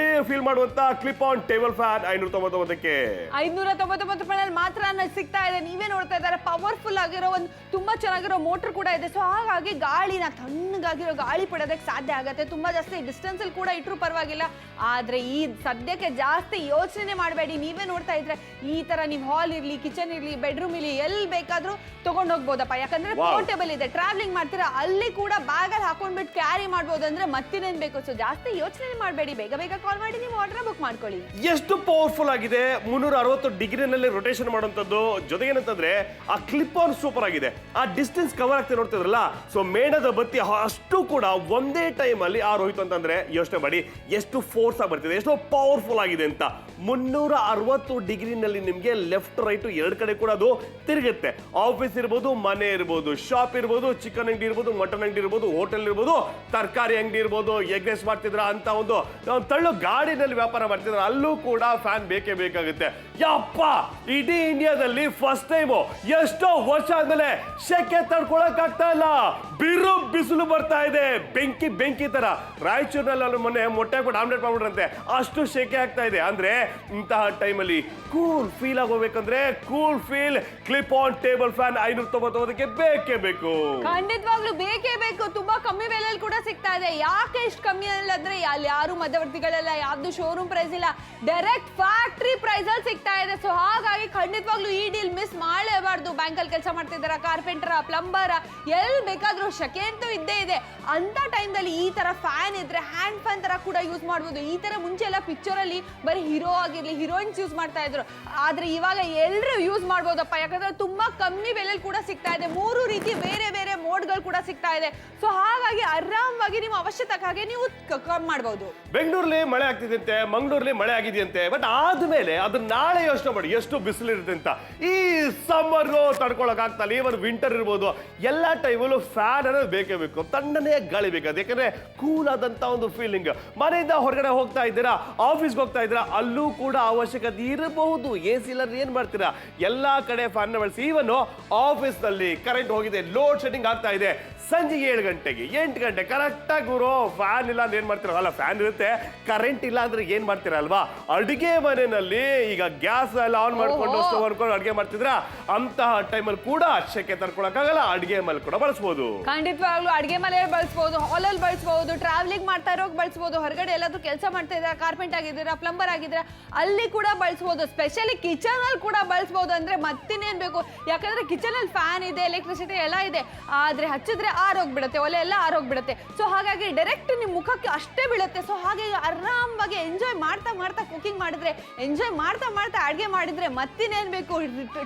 ಫೀಲ್ ಮಾಡುವಂತ ಕ್ಲಿಪ್ ಆನ್ ಟೇಬಲ್ ಫ್ಯಾನ್ 599ಕ್ಕೆ 599 ರೂಪಾಯಿನಲ್ಲಿ ಮಾತ್ರ ಸಿಗ್ತಾ ಇದೆ. ನೀವೇ ನೋಡ್ತಾ ಇದ್ದಾರೆ, ಪವರ್ಫುಲ್ ಆಗಿರೋ ಒಂದು ತುಂಬಾ ಚೆನ್ನಾಗಿರೋ ಮೋಟರ್ ಕೂಡ ಇದೆ. ಸೊ ಹಾಗಾಗಿ ಗಾಳಿನ ತಣ್ಣಗಾಗಿರೋ ಗಾಳಿ ಪಡೆಯೋದಕ್ಕೆ ಸಾಧ್ಯ ಆಗುತ್ತೆ. ತುಂಬಾ ಜಾಸ್ತಿ ಡಿಸ್ಟೆನ್ಸ್ ಅಲ್ಲಿ ಕೂಡ ಇಟ್ಟರು ಪರವಾಗಿಲ್ಲ. ಆದ್ರೆ ಈ ಸದ್ಯಕ್ಕೆ ಜಾಸ್ತಿ ಯೋಚನೆ ಮಾಡಬೇಡಿ. ನೀವೇ ನೋಡ್ತಾ ಇದ್ರೆ ಈ ತರ ನೀವು ಹಾಲ್ ಇರ್ಲಿ, ಕಿಚನ್ ಇರ್ಲಿ, ಬೆಡ್ರೂಮ್ ಇರ್ಲಿ, ಎಲ್ಲಿ ಬೇಕಾದ್ರೂ ತಗೊಂಡು ಹೋಗ್ಬೋದಪ್ಪ. ಯಾಕಂದ್ರೆ ಪೋರ್ಟೇಬಲ್ ಇದೆ. ಟ್ರಾವೆಲಿಂಗ್ ಮಾಡ್ತೀರಾ ಅಲ್ಲಿ ಕೂಡ ಬ್ಯಾಗ್ ಅಲ್ಲಿ ಹಾಕೊಂಡ್ಬಿಟ್ಟು ಕ್ಯಾರಿ ಮಾಡ್ಬೋದು. ಅಂದ್ರೆ ಮತ್ತಿನೇನ್ ಬೇಕು. ಸೊ ಜಾಸ್ತಿ ಯೋಚನೆ ಮಾಡಬೇಡಿ, ಬೇಗ ಬೇಗ ಕಾಲ್ ಮಾಡಿ ನೀವು ಆರ್ಡರ್ ಬುಕ್ ಮಾಡ್ಕೊಳ್ಳಿ. ಎಷ್ಟು ಪವರ್ಫುಲ್ ಆಗಿದೆ, 360 ಡಿಗ್ರಿನಲ್ಲಿ ರೊಟೇಷನ್ ಮಾಡುವಂತದ್ದು. ಜೊತೆಗೆ ಏನಂತಂದ್ರೆ ಆ ಕ್ಲಿಪ್ ಆನ್ ಸೂಪರ್ ಆಗಿದೆ. ಆ ಡಿಸ್ಟೆನ್ಸ್ ಕವರ್ ಆಗ್ತಾ ನೋಡ್ತಿದ್ರಲ್ಲ, ಸೊ ಮೇಣದ ಬತ್ತಿ ಅಷ್ಟು ಕೂಡ ಒಂದೇ ಟೈಮ್ ಅಲ್ಲಿ ಹೋಯ್ತು ಅಂತಂದ್ರೆ ಯೋಚನೆ ಮಾಡಿ ಎಷ್ಟು ಫೋರ್ಸ್ ಆಗಿ ಬರ್ತಿದೆ, ಎಷ್ಟು ಪವರ್ಫುಲ್ ಆಗಿದೆ ಅಂತ. 360 ಡಿಗ್ರಿನಲ್ಲಿ ನಿಮ್ಗೆ ಲೆಫ್ಟ್ ರೈಟ್ ಎರಡು ಕಡೆ ಕೂಡ ಅದು ತಿರುಗುತ್ತೆ. ಆಫೀಸ್ ಇರ್ಬೋದು, ಮನೆ ಇರ್ಬೋದು, ಶಾಪ್ ಇರ್ಬೋದು, ಚಿಕನ್ ಅಂಗಡಿ ಇರ್ಬೋದು, ಮಟನ್ ಅಂಗಡಿ ಇರ್ಬೋದು, ಹೋಟೆಲ್ ಇರ್ಬೋದು, ತರಕಾರಿ ಅಂಗಡಿ ಇರ್ಬೋದು, ಎಗ್ ರೈಸ್ ಮಾಡ್ತಿದ್ರ ಅಂತ ಒಂದು ತಳ್ಳು ಗಾಡಿನಲ್ಲಿ ವ್ಯಾಪಾರ ಮಾಡ್ತಿದ್ರ ಅಲ್ಲೂ ಕೂಡ ಫ್ಯಾನ್ ಬೇಕೇ ಬೇಕಾಗುತ್ತೆ. ಯಪ್ಪ, ಇಡೀ ಇಂಡಿಯಾದಲ್ಲಿ ಫಸ್ಟ್ ಟೈಮ್ ಎಷ್ಟೋ ವರ್ಷ ಆದ್ಮೇಲೆ ಶೆಕೆ ತಡ್ಕೊಳಕ್ ಆಗ್ತಾ ಇಲ್ಲ. ಬಿಸಿಲು ಬರ್ತಾ ಇದೆ, ಬೆಂಕಿ ಬೆಂಕಿ ತರ. ರಾಯಚೂರಿನಲ್ಲಿ ಮೊನ್ನೆ ಮೊಟ್ಟೆ ಕೂಡ ಆಮ್ಲೆಟ್ ಮಾಡ್ಬಿಟ್ರಂತೆ, ಅಷ್ಟು ಶೆಕೆ ಆಗ್ತಾ ಇದೆ. ಅಂದ್ರೆ ಇಂತಹ ಟೈಮಲ್ಲಿ ಕೂಲ್ ಫೀಲ್ ಆಗೋಬೇಕಂದ್ರೆ cool feel clip on table fan 599ಕ್ಕೆ ಬೇಕೇ ಬೇಕು. ಖಂಡಿತವಾಗ್ಲೂ ಬೇಕೇ ಬೇಕು. ತುಂಬಾ ಕಮ್ಮಿ ಬೆಲೆಯಲ್ಲಿ ಕೂಡ ಸಿಗ್ತಾ ಇದೆ. ಯಾಕೆ ಇಷ್ಟು ಕಮ್ಮಿ ಅಂದ್ರೆ ಅಲ್ಲಿ ಯಾರು ಮಧ್ಯವರ್ತಿಗಳೆಲ್ಲ, ಯಾವ್ದು ಶೋರೂಮ್ ಪ್ರೈಸ್ ಇಲ್ಲ, ಡೈರೆಕ್ಟ್ ಫ್ಯಾಕ್ಟ್ರಿ ಪ್ರೈಸ್ ಅಲ್ಲಿ ಸಿಗ್ತಾ ಇದೆ. ಸೊ ಹಾಗಾಗಿ ಖಂಡಿತವಾಗ್ಲೂ ಈ ಡೀಲ್ ಮಿಸ್ ಮಾಡಲೇಬಾರ್ದು. ಬ್ಯಾಂಕ್ ಅಲ್ಲಿ ಕೆಲಸ ಮಾಡ್ತಿದ್ದಾರ, ಕಾರ್ಪೆಂಟರ್, ಪ್ಲಂಬರ್, ಎಲ್ಲಿ ಬೇಕಾದ್ರೂ ಶೆಕೆ ಅಂತೂ ಇದ್ದೇ ಇದೆ. ಅಂತ ಟೈಮ್ದಲ್ಲಿ ಈ ತರ ಫ್ಯಾನ್ ಇದ್ರೆ ಹ್ಯಾಂಡ್ ಫ್ಯಾನ್ ತರ ಕೂಡ ಯೂಸ್ ಮಾಡಬಹುದು. ಈ ತರ ಮುಂಚೆ ಎಲ್ಲ ಪಿಕ್ಚರ್ ಅಲ್ಲಿ ಬರೀ ಹೀರೋ ಆಗಿರ್ಲಿ, ಹೀರೋಯಿನ್ಸ್ ಯೂಸ್ ಮಾಡ್ತಾ ಇದ್ರು. ಆದ್ರೆ ಇವಾಗ ಎಲ್ಲರೂ ಯೂಸ್ ಮಾಡ್ಬೋದಪ್ಪ. ಯಾಕಂದ್ರೆ ತುಂಬಾ ಕಮ್ಮಿ ಬೆಲೆಯಲ್ಲಿ ಕೂಡ ಸಿಗ್ತಾ ಇದೆ. 3 ರೀತಿ ಬೇರೆ ಬೇರೆ ಮೋಡ್ಗಳು ಕೂಡ ಸಿಗ್ತಾ ಇದೆ. ಸೊ ಹಾಗಾಗಿ ಆರಾಮವಾಗಿ ನಿಮ್ಮ ಅವಶ್ಯಕತೆಗೆ ಹಾಗೆ ನೀವು ಮಾಡಬಹುದು. ಬೆಂಗಳೂರಲ್ಲಿ ಮಳೆ ಆಗ್ತಿದೆ, ಮಂಗಳೂರಲ್ಲಿ ಮಳೆ ಆಗಿದೆಯಂತೆ. ಬಟ್ ಆದ್ಮೇಲೆ ಅದು ನಾಳೆ ಯೋಚನೆ ಮಾಡಿ ಎಷ್ಟು ಬಿಸಿಲು ಇರುತ್ತೆ ಅಂತ. ಈ ಸಮ್ಮರ್ ತಡ್ಕೊಳಕ್ ಆಗ್ತಾ ಇಲ್ಲ. ಇವನ್ ವಿಂಟರ್ ಇರ್ಬೋದು, ಎಲ್ಲಾ ಟೈಮಲ್ಲೂ ಫ್ಯಾನ್ ಅನ್ನೋದು ಬೇಕೇ ಬೇಕು. ತಣ್ಣನೇ ಗಾಳಿ ಬೇಕಾದ. ಯಾಕಂದ್ರೆ ಕೂಲ್ ಆದಂತ ಒಂದು ಫೀಲಿಂಗ್. ಮನೆಯಿಂದ ಹೊರಗಡೆ ಹೋಗ್ತಾ ಇದ್ದೀರಾ, ಆಫೀಸ್ಗೆ ಹೋಗ್ತಾ ಇದ್ದೀರಾ, ಅಲ್ಲೂ ಕೂಡ ಅವಶ್ಯಕತೆ ಇರಬಹುದು. AC ಇಲ್ಲದ್ರೆ ಏನ್ ಮಾಡ್ತೀರಾ? ಎಲ್ಲಾ ಕಡೆ ಫ್ಯಾನ್ ಬಳಸಿ. ಇವನ್ ಆಫೀಸ್ ನಲ್ಲಿ ಕರೆಂಟ್ ಹೋಗಿದೆ, ಲೋಡ್ ಶೆಡ್ಡಿಂಗ್ ಆಗ್ತಾ ಇದೆ ಸಂಜೆ 7 ಗಂಟೆಗೆ 8 ಗಂಟೆ ಕರೆಕ್ಟ್ ಆಗಿ ಗುರು ಫ್ಯಾನ್ ಇಲ್ಲ ಅಂದ್ರೆ ಏನ್ ಮಾಡ್ತೀರಾ ಅಲ್ಲ ಫ್ಯಾನ್ ಇರುತ್ತೆ ಕರೆಂಟ್ ಇಲ್ಲ ಅಂದ್ರೆ ಏನ್ ಮಾಡ್ತೀರಾ ಅಲ್ವಾ ಅಡಿಗೆ ಮನೆಯಲ್ಲಿ ಈಗ ಗ್ಯಾಸ್ ಎಲ್ಲ ಆನ್ ಮಾಡ್ಕೊಂಡು ಸ್ಟವ್ ಅನ್ಕೊಂಡು ಅಡಿಗೆ ಮಾಡ್ತಿದ್ರ ಅಂತಹ ಟೈಮಲ್ಲಿ ಕೂಡ ಶೆಕೆ ತರ್ಕೊಳಕ್ಕಾಗಲ್ಲ ಅಡಿಗೆ ಮೇಲೆ ಕೂಡ ಬಳಸಬಹುದು ಖಂಡಿತವಾಗ್ಲೂ ಅಡಿಗೆ ಮನೆ ಬಳಸಬಹುದು ಹಾಲಲ್ಲಿ ಬಳಸಬಹುದು ಟ್ರಾವೆಲಿಂಗ್ ಮಾಡ್ತಾ ಇರೋಕ್ ಬಳಸಬಹುದು ಹೊರಗಡೆ ಎಲ್ಲಾದ್ರೂ ಕೆಲಸ ಮಾಡ್ತಾ ಇದ್ದೀರಾ ಕಾರ್ಪೆಂಟ್ ಆಗಿದ್ದೀರಾ ಪ್ಲಂಬರ್ ಆಗಿದ್ದೀರಾ ಅಲ್ಲಿ ಕೂಡ ಬಳಸಬಹುದು ಸ್ಪೆಷಲಿ ಕಿಚನ್ ಅಲ್ಲಿ ಕೂಡ ಬಳಸಬಹುದು ಅಂದ್ರೆ ಮತ್ತಿನ್ನೇನ್ ಬೇಕು ಯಾಕಂದ್ರೆ ಕಿಚನ್ ಅಲ್ಲಿ ಫ್ಯಾನ್ ಇದೆ ಎಲೆಕ್ಟ್ರಿಸಿಟಿ ಎಲ್ಲ ಇದೆ ಆದ್ರೆ ಹಚ್ಚಿದ್ರೆ ಆರೋಗ್ಬಿಡುತ್ತೆ ಒಲೆ ಎಲ್ಲ ಆರೋಗ್ಬಿಡುತ್ತೆ ಸೊ ಹಾಗಾಗಿ ಡೈರೆಕ್ಟ್ ನಿಮ್ ಮುಖಕ್ಕೆ ಅಷ್ಟೇ ಬೀಳುತ್ತೆ ಸೊ ಹಾಗೆ ಆರಾಮಾಗಿ ಎಂಜಾಯ್ ಮಾಡ್ತಾ ಮಾಡ್ತಾ ಕುಕಿಂಗ್ ಮಾಡಿದ್ರೆ ಎಂಜಾಯ್ ಮಾಡ್ತಾ ಮಾಡ್ತಾ ಅಡುಗೆ ಮಾಡಿದ್ರೆ ಮತ್ತಿನ್ನೇನ್ ಬೇಕು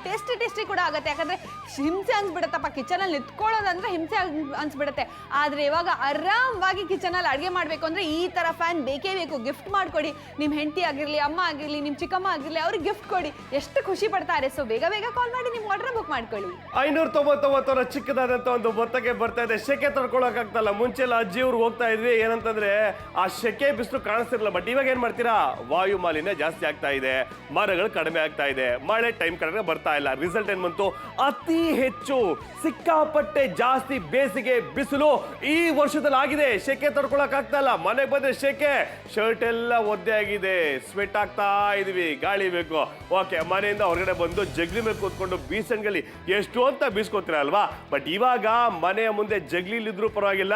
ಟೇಸ್ಟಿ ಕೂಡ ಆಗುತ್ತೆ ಯಾಕಂದ್ರೆ ಹಿಂಸೆ ಅನ್ಸ್ಬಿಡತ್ತಪ್ಪ ಕಿಚನ್ ಅಲ್ಲಿ ನಿಂತ್ಕೊಳ್ಳೋದಂದ್ರೆ ಹಿಂಸೆ ಅನ್ಸ್ಬಿಡುತ್ತೆ ಆದ್ರೆ ಇವಾಗ ಆರಾಮವಾಗಿ ಕಿಚನ್ ಅಲ್ಲಿ ಅಡುಗೆ ಮಾಡ್ಬೇಕು ಅಂದ್ರೆ ಈ ತರ ಫ್ಯಾನ್ ಬೇಕೇ ಬೇಕು ಗಿಫ್ಟ್ ಮಾಡ್ಕೊಡಿ ನಿಮ್ ಹೆಂಡತಿ ಆಗಿರ್ಲಿ ಅಮ್ಮ ಆಗಿರ್ಲಿ ನಿಮ್ ಚಿಕ್ಕಮ್ಮ ಆಗಿರ್ಲಿ ಅವ್ರಿಗೆ ಗಿಫ್ಟ್ ಕೊಡಿ ಎಷ್ಟು ಖುಷಿ ಪಡ್ತಾರೆ ಸೊ ಬೇಗ ಕಾಲ್ ಮಾಡಿ ನಿಮ್ ಆರ್ಡರ್ ಬುಕ್ ಮಾಡ್ಕೊಳ್ಳಿ 599 ಚಿಕ್ಕದಾದಂತ ಒಂದು ಮೊತ್ತಕ್ಕೆ ಬರ್ತಾ ಇದೆ ಶೆಕೆ ತಡ್ಕೊಳಕ್ ಆಗ್ತಲ್ಲ ಮುಂಚೆ ಎಲ್ಲ ಅಜ್ಜಿ ಊರಿಗೆ ಹೋಗ್ತಾ ಇದ್ವಿ ಏನಂತಂದ್ರೆ ಆ ಶೆಕೆ ಬಿಸಿಲು ಕಾಣಿಸ್ತಿರ್ಲಿಲ್ಲ ಬಟ್ ಇವಾಗ ಏನ್ ಮಾಡ್ತೀರಾ ವಾಯು ಮಾಲಿನ್ಯ ಜಾಸ್ತಿ ಆಗ್ತಾ ಇದೆ ಮರಗಳು ಕಡಿಮೆ ಆಗ್ತಾ ಇದೆ ಮಳೆ ಟೈಮ್ ಕಡಿಮೆ ಬರ್ತಾ ಇಲ್ಲ ರಿಸಲ್ಟ್ ಏನ್ ಬಂತು ಅತಿ ಹೆಚ್ಚು ಸಿಕ್ಕಾಪಟ್ಟೆ ಜಾಸ್ತಿ ಬೇಸಿಗೆ ಬಿಸಿಲು ಈ ವರ್ಷದಲ್ಲಿ ಆಗಿದೆ ಶೆಕೆ ತಡ್ಕೊಳಕ್ ಆಗ್ತಾ ಇಲ್ಲ ಮನೆಗೆ ಬಂದ್ರೆ ಶೆಕೆ ಶರ್ಟ್ ಎಲ್ಲ ಒದ್ದೆ ಆಗಿದೆ ಸ್ವೆಟ್ ಆಗ್ತಾ ಇದೀವಿ ಗಾಳಿ ಬೇಕು ಓಕೆ ಮನೆಯಿಂದ ಹೊರಗಡೆ ಬಂದು ಜಗ್ಲಿ ಮೇಲೆ ಕೂತ್ಕೊಂಡು ಬೀಸನ್ಗಲ್ಲಿ ಎಷ್ಟು ಅಂತ ಬೀಸ್ಕೊತೀರ ಅಲ್ವಾ ಬಟ್ ಇವಾಗ ಮನೆಯ ಮುಂದೆ ಜಗ್ಲಿಲಿದ್ರು ಪರವಾಗಿಲ್ಲ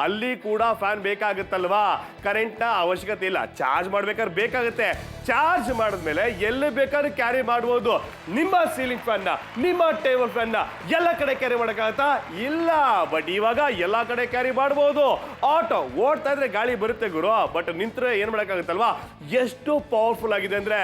ಅಲ್ಲಿ ಕೂಡ ಫ್ಯಾನ್ ಬೇಕಾಗುತ್ತಲ್ವಾ ಕರೆಂಟ್ ನ ಅವಶ್ಯಕತೆ ಇಲ್ಲ ಚಾರ್ಜ್ ಮಾಡ್ಬೇಕಾದ್ರೆ ಬೇಕಾಗುತ್ತೆ ಚಾರ್ಜ್ ಮಾಡಿದ್ಮೇಲೆ ಎಲ್ಲಿ ಬೇಕಾದ್ರೂ ಕ್ಯಾರಿ ಮಾಡಬಹುದು ನಿಮ್ಮ ಸೀಲಿಂಗ್ ಫ್ಯಾನ್ ನ ನಿಮ್ಮ ಟೇಬಲ್ ಫ್ಯಾನ್ ನ ಎಲ್ಲ ಕಡೆ ಕ್ಯಾರಿ ಮಾಡಕ್ಕಾಗತ್ತಾ ಇಲ್ಲ ಬಟ್ ಇವಾಗ ಎಲ್ಲಾ ಕಡೆ ಕ್ಯಾರಿ ಮಾಡಬಹುದು ಆಟೋ ಓಡ್ತಾ ಇದ್ರೆ ಗಾಳಿ ಬರುತ್ತೆ ಗುರು ಬಟ್ ನಿಂತ್ರೆ ಏನ್ ಮಾಡಕ್ಕಾಗತ್ತಲ್ವಾ ಎಷ್ಟು ಪವರ್ಫುಲ್ ಆಗಿದೆ ಅಂದ್ರೆ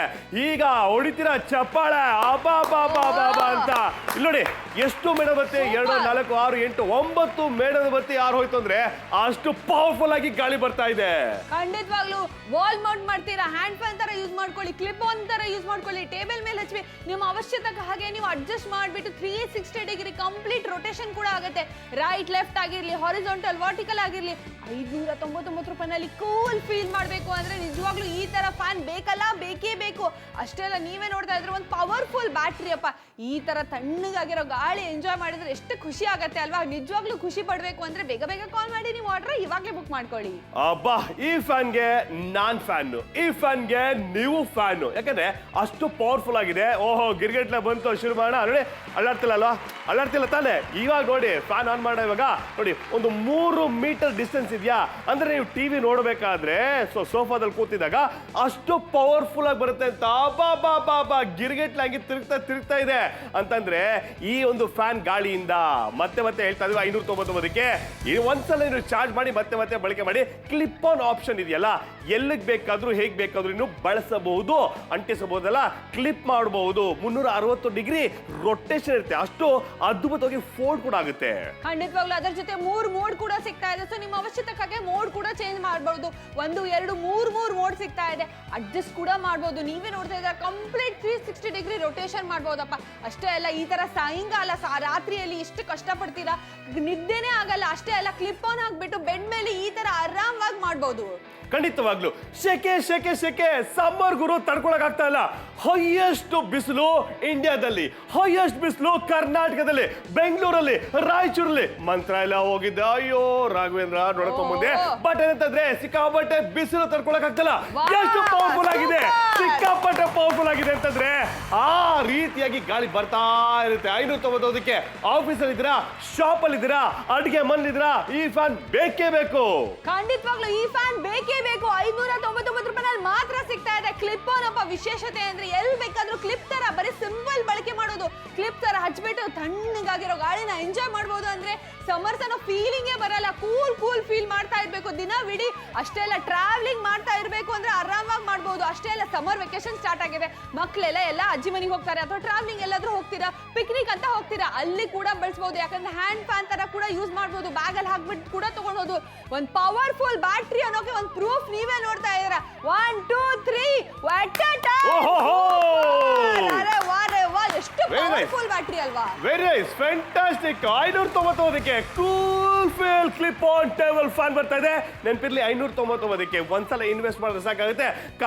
ಈಗ ಹೊಡಿತೀರಾ ಚಪ್ಪಾಳೆ ಅಬಾ ಬಾಬಾ ಬಾಬಾ ಅಂತ ಇಲ್ಲಿ ನೋಡಿ ಎಷ್ಟು ಮೇಣಬತ್ತಿ 2 4 6 8 9 ಮೇಣಬತ್ತಿ ಯಾರು ಹೋಯ್ತು ಅಂದ್ರೆ ಅಷ್ಟು ಪವರ್ಫುಲ್ ಆಗಿ ಗಾಳಿ ಬರ್ತಾ ಇದೆ ಖಂಡಿತವಾಗ್ಲೂ ವಾಲ್ ಮೌಂಟ್ ಮಾಡ್ತೀರಾ ಹ್ಯಾಂಡ್ ಫ್ಯಾನ್ ತರ ಯೂಸ್ ಮಾಡ್ಕೊಳ್ಳಿ ಕ್ಲಿಪ್ ಆನ್ ತರ ಯೂಸ್ ಮಾಡ್ಕೊಳ್ಳಿ ಟೇಬಲ್ ಮೇಲೆ ಹಚ್ಚಿ ನಿಮ್ಮ ಅವಶ್ಯಕತೆ ಹಾಗೆ ನೀವು ಅಡ್ಜಸ್ಟ್ ಮಾಡಿಬಿಟ್ಟು 360 ಡಿಗ್ರಿ ಕಂಪ್ಲೀಟ್ ರೊಟೇಷನ್ ಕೂಡ ಆಗುತ್ತೆ ರೈಟ್ ಲೆಫ್ಟ್ ಆಗಿರ್ಲಿ ಹಾರಿಜಾಂಟಲ್ ವರ್ಟಿಕಲ್ ಆಗಿರ್ಲಿ 599 ರೂಪಾಯಿನಲ್ಲಿ ಕೂಲ್ ಫೀಲ್ ಮಾಡಬೇಕು ಅಂದ್ರೆ ನಿಜವಾಗ್ಲೂ ಈ ತರ ಫ್ಯಾನ್ ಬೇಕೇ ಬೇಕು ಅಷ್ಟೇ ಅಲ್ಲ ನೀವೇ ನೋಡ್ತಾ ಇದ್ರೆ ಒಂದು ಪವರ್ಫುಲ್ ಬ್ಯಾಟ್ರಿ ಅಪ್ಪ ಈ ತರ ತಣ್ಣಗಾಗಿರೋ ಗಾಳಿ ಎಂಜಾಯ್ ಮಾಡಿದ್ರೆ ಎಷ್ಟು ಖುಷಿ ಆಗತ್ತೆ ಅಲ್ವಾ ನಿಜವಾಗ್ಲೂ ಖುಷಿ ಪಡ್ಬೇಕು ಅಂದ್ರೆ ಬೇಗ ಕಾಲ್ ಮಾಡಿ ನೀವು ಆರ್ಡರ್ ಇವಾಗಲೇ ಬುಕ್ ಮಾಡ್ಕೊಳ್ಳಿ ಅಬ್ಬಾ ಈ ಫ್ಯಾನ್ಗೆ ನಾನ್ ಫ್ಯಾನ್ ಈ ಫ್ಯಾನ್ಗೆ ನೀವು ಫ್ಯಾನ್ ಯಾಕಂದ್ರೆ ಅಷ್ಟು ಪವರ್ಫುಲ್ ಆಗಿದೆ ಓಹೋ ಗಿರ್ಗೆಟ್ಲೆ ಬಂತು ಶುರು ಮಾಡೋಣ ನೋಡಿ ಅಲ್ಲಾಡ್ತಿಲ್ಲ ತಾನೆ ಇವಾಗ ನೋಡಿ ಫ್ಯಾನ್ ಆನ್ ಮಾಡೋ ಇವಾಗ ನೋಡಿ ಒಂದು 3 ಮೀಟರ್ ಡಿಸ್ಟೆನ್ಸ್ ಇದೆಯಾ ಅಂದ್ರೆ ನೀವು ಟಿವಿ ನೋಡ್ಬೇಕಾದ್ರೆ ಸೋಫಾದಲ್ಲಿ ಕೂತಿದಾಗ ಅಷ್ಟು ಪವರ್ಫುಲ್ ಆಗಿ ಬರುತ್ತೆ ಅಂತ ಬಾ ಗಿರ್ಗೆಟ್ಲೆ ಹಂಗೆ ತಿರುಗ್ತಾ ಇದೆ ಅಂತಂದ್ರೆ ಈ ಒಂದು ಫ್ಯಾನ್ ಗಾಳಿಯಿಂದ ಮತ್ತೆ ಹೇಳ್ತಾ ಇದೀವಿ 599ಕ್ಕೆ ಈ ಒಂದ್ಸಲ ನೀವು ಚಾರ್ಜ್ ಮಾಡಿ ಮತ್ತೆ ಬಳಕೆ ಮಾಡಿ ಕ್ಲಿಪ್ ಆನ್ ಆಪ್ಷನ್ ಇದೆಯಲ್ಲ ಎಲ್ಲಿಗೆ ಬೇಕಾದ್ರೂ ಹೇಗೆ ಬೇಕಾದ್ರೂ ಇನ್ನು ಬಳಸಬಹುದು ಅಂಟಿಸಬಹುದಲ್ಲ ಕ್ಲಿಪ್ ಮಾಡಬಹುದು 360 ಡಿಗ್ರಿ ರೊಟೇಷನ್ ಇರುತ್ತೆ ಅಷ್ಟು ಅದ್ಭುತವಾಗಿ ಫೋಲ್ಡ್ ಕೂಡ ಆಗುತ್ತೆ ಖಂಡಿತವಾಗ್ಲೂ ಅದರ ಜೊತೆ 3 ಮೋಡ್ ಕೂಡ ಸಿಗ್ತಾ ಇದೆ ಸೊ ನಿಮ್ಮ ಅವಶ್ಯಕತೆಗೆ ಮೋಡ್ ಕೂಡ ಚೇಂಜ್ ಮಾಡಬಹುದು 1 2 3 ಮೋಡ್ ಸಿಗ್ತಾ ಇದೆ ಅಡ್ಜಸ್ಟ್ ಕೂಡ ಮಾಡಬಹುದು ನೀವೇ ನೋಡ್ತಾ ಇದ್ದೀರಾ ಕಂಪ್ಲೀಟ್ 360 ಡಿಗ್ರಿ ರೊಟೇಷನ್ ಮಾಡಬಹುದಪ್ಪ ಅಷ್ಟೇ ಅಲ್ಲ ಈ ತರ ಸಾಯಂಕಾಲ ರಾತ್ರಿಯಲ್ಲಿ ಎಷ್ಟು ಕಷ್ಟಪಡ್ತೀರಾ ನಿದ್ದೆನೇ ಆಗಲ್ಲ ಅಷ್ಟೇ ಅಲ್ಲ ಕ್ಲಿಪ್ ಆನ್ ಹಾಕ್ಬಿಟ್ಟು ಬೆಡ್ ಮೇಲೆ ಈ ತರ ಆರಾಮವಾಗಿ ಮಾಡಬಹುದು ಖಂಡಿತವಾಗ್ಲು ಶೆಕೆ ಸಮ್ಮರ್ ಗುರು ತಡ್ಕೊಳಕ್ ಆಗ್ತಾ ಇಲ್ಲ ಹೈಯೆಸ್ಟ್ ಬಿಸಿಲು ಇಂಡಿಯಾದಲ್ಲಿ ಹೈಯೆಸ್ಟ್ ಬಿಸಿಲು ಕರ್ನಾಟಕದಲ್ಲಿ ಬೆಂಗಳೂರಲ್ಲಿ ರಾಯಚೂರಲ್ಲಿ ಮಂತ್ರಾಲಯ ಹೋಗಿದ್ದೆ ಅಯ್ಯೋ ರಾಘವೇಂದ್ರ ನೋಡ್ಕೊಂಡ್ ಮುಂದೆ ಬಟ್ ಏನಂತಂದ್ರೆ ಸಿಕ್ಕಾಪಟ್ಟೆ ಬಿಸಿಲು ತಡ್ಕೊಳಕ್ ಆಗ್ತಲ್ಲ ಎಷ್ಟು ಪವರ್ಫುಲ್ ಆಗಿದೆ ಸಿಕ್ಕಾಪಟ್ಟೆ ಪವರ್ಫುಲ್ ಆಗಿದೆ ಅಂತಂದ್ರೆ ಆ ರೀತಿಯಾಗಿ ಗಾಳಿ ಬರ್ತಾ ಇರುತ್ತೆ 599ಕ್ಕೆ ಆಫೀಸಲ್ಲಿ ಇದ್ದೀರಾ ಶಾಪ್ ಅಲ್ಲಿ ಇದ್ದೀರಾ ಅಡಿಗೆ ಮನೇಲಿದ್ದೀರಾ ಈ ಫ್ಯಾನ್ ಬೇಕೇ ಬೇಕು ಖಂಡಿತವಾಗ್ಲೂ ಈ ಫ್ಯಾನ್ ಬೇಕೇ ಬೇಕು 599 ರೂಪಾಯಿನಲ್ಲಿ ಮಾತ್ರ ಸಿಗ್ತಾ ಇದೆ ಕ್ಲಿಪ್ ಆನ್ ಅಪ್ಪ ವಿಶೇಷತೆ ಅಂದ್ರೆ ಎಲ್ಲಿ ಬೇಕಾದ್ರೂ ಕ್ಲಿಪ್ ತರ ಬರೀ ಸಿಂಪಲ್ ಬಳಕೆ ಮಾಡೋದು ಕ್ಲಿಪ್ ತರ ಹಚ್ಬಿಟ್ಟು ತಣ್ಣಗಾಗಿರೋ ಗಾಳಿನ ಎಂಜಾಯ್ ಮಾಡಬಹುದು ಅಂದ್ರೆ ಸಮರ್ಸ್ ಅನ್ನೋ ಫೀಲಿಂಗೇ ಬರಲ್ಲ ಕೂಲ್ ಫೀಲ್ ಮಾಡ್ತಾ ಇರ್ಬೇಕು ದಿನವಿಡೀ ಅಷ್ಟೇ ಅಲ್ಲ ಟ್ರಾವೆಲಿಂಗ್ ಮಾಡ್ತಾ ಇರ್ಬೇಕು ಅಂದ್ರೆ ಆರಾಮಾಗಿ ಮಾಡಬಹುದು ಅಷ್ಟೇ ಅಲ್ಲ ಸಮ್ಮರ್ ವೆಕೇಶನ್ ಸ್ಟಾರ್ಟ್ ಆಗಿದೆ ಮಕ್ಕಳೆಲ್ಲ ಅಜ್ಜಿ ಮನೆಗೆ ಹೋಗ್ತಾರೆ ಅಥವಾ ಟ್ರಾವೆಲಿಂಗ್ ಎಲ್ಲಾದ್ರೂ ಹೋಗ್ತೀರಾ ಪಿಕ್ನಿಕ್ ಅಂತ ಹೋಗ್ತೀರಾ ಅಲ್ಲಿ ಕೂಡ ಬಳಸಬಹುದು ಯಾಕಂದ್ರೆ ಹ್ಯಾಂಡ್ ಫ್ಯಾನ್ ತರ ಕೂಡ ಯೂಸ್ ಮಾಡಬಹುದು ಬ್ಯಾಗ್ ಅಲ್ಲಿ ಹಾಕ್ಬಿಟ್ಟು ಕೂಡ ತಗೊಳ್ಬಹುದು ಒಂದು ಪವರ್ಫುಲ್ ಬ್ಯಾಟ್ರಿ ಅನ್ನೋಕೆ ಒಂದು ಪ್ರೂಫ್ ನೀವೇ ನೋಡ್ತಾ ಇದ್ದೀರಾ 1 2 3 ವಾಟ್ ಎಷ್ಟು ಪವರ್ಫುಲ್ ಬ್ಯಾಟ್ರಿ ಅಲ್ವಾ. Very nice, fantastic. 599ಕ್ಕೆ cool feel clip on table fan ಬರ್ತಾ ಇದೆ. ನೆನಪಿರ್ಲಿ, 599ಕ್ಕೆ ಒಂದ್ಸಲ ಇನ್ವೆಸ್ಟ್ ಮಾಡಿದ್ರೆ ಸಾಕಾಗುತ್ತೆ.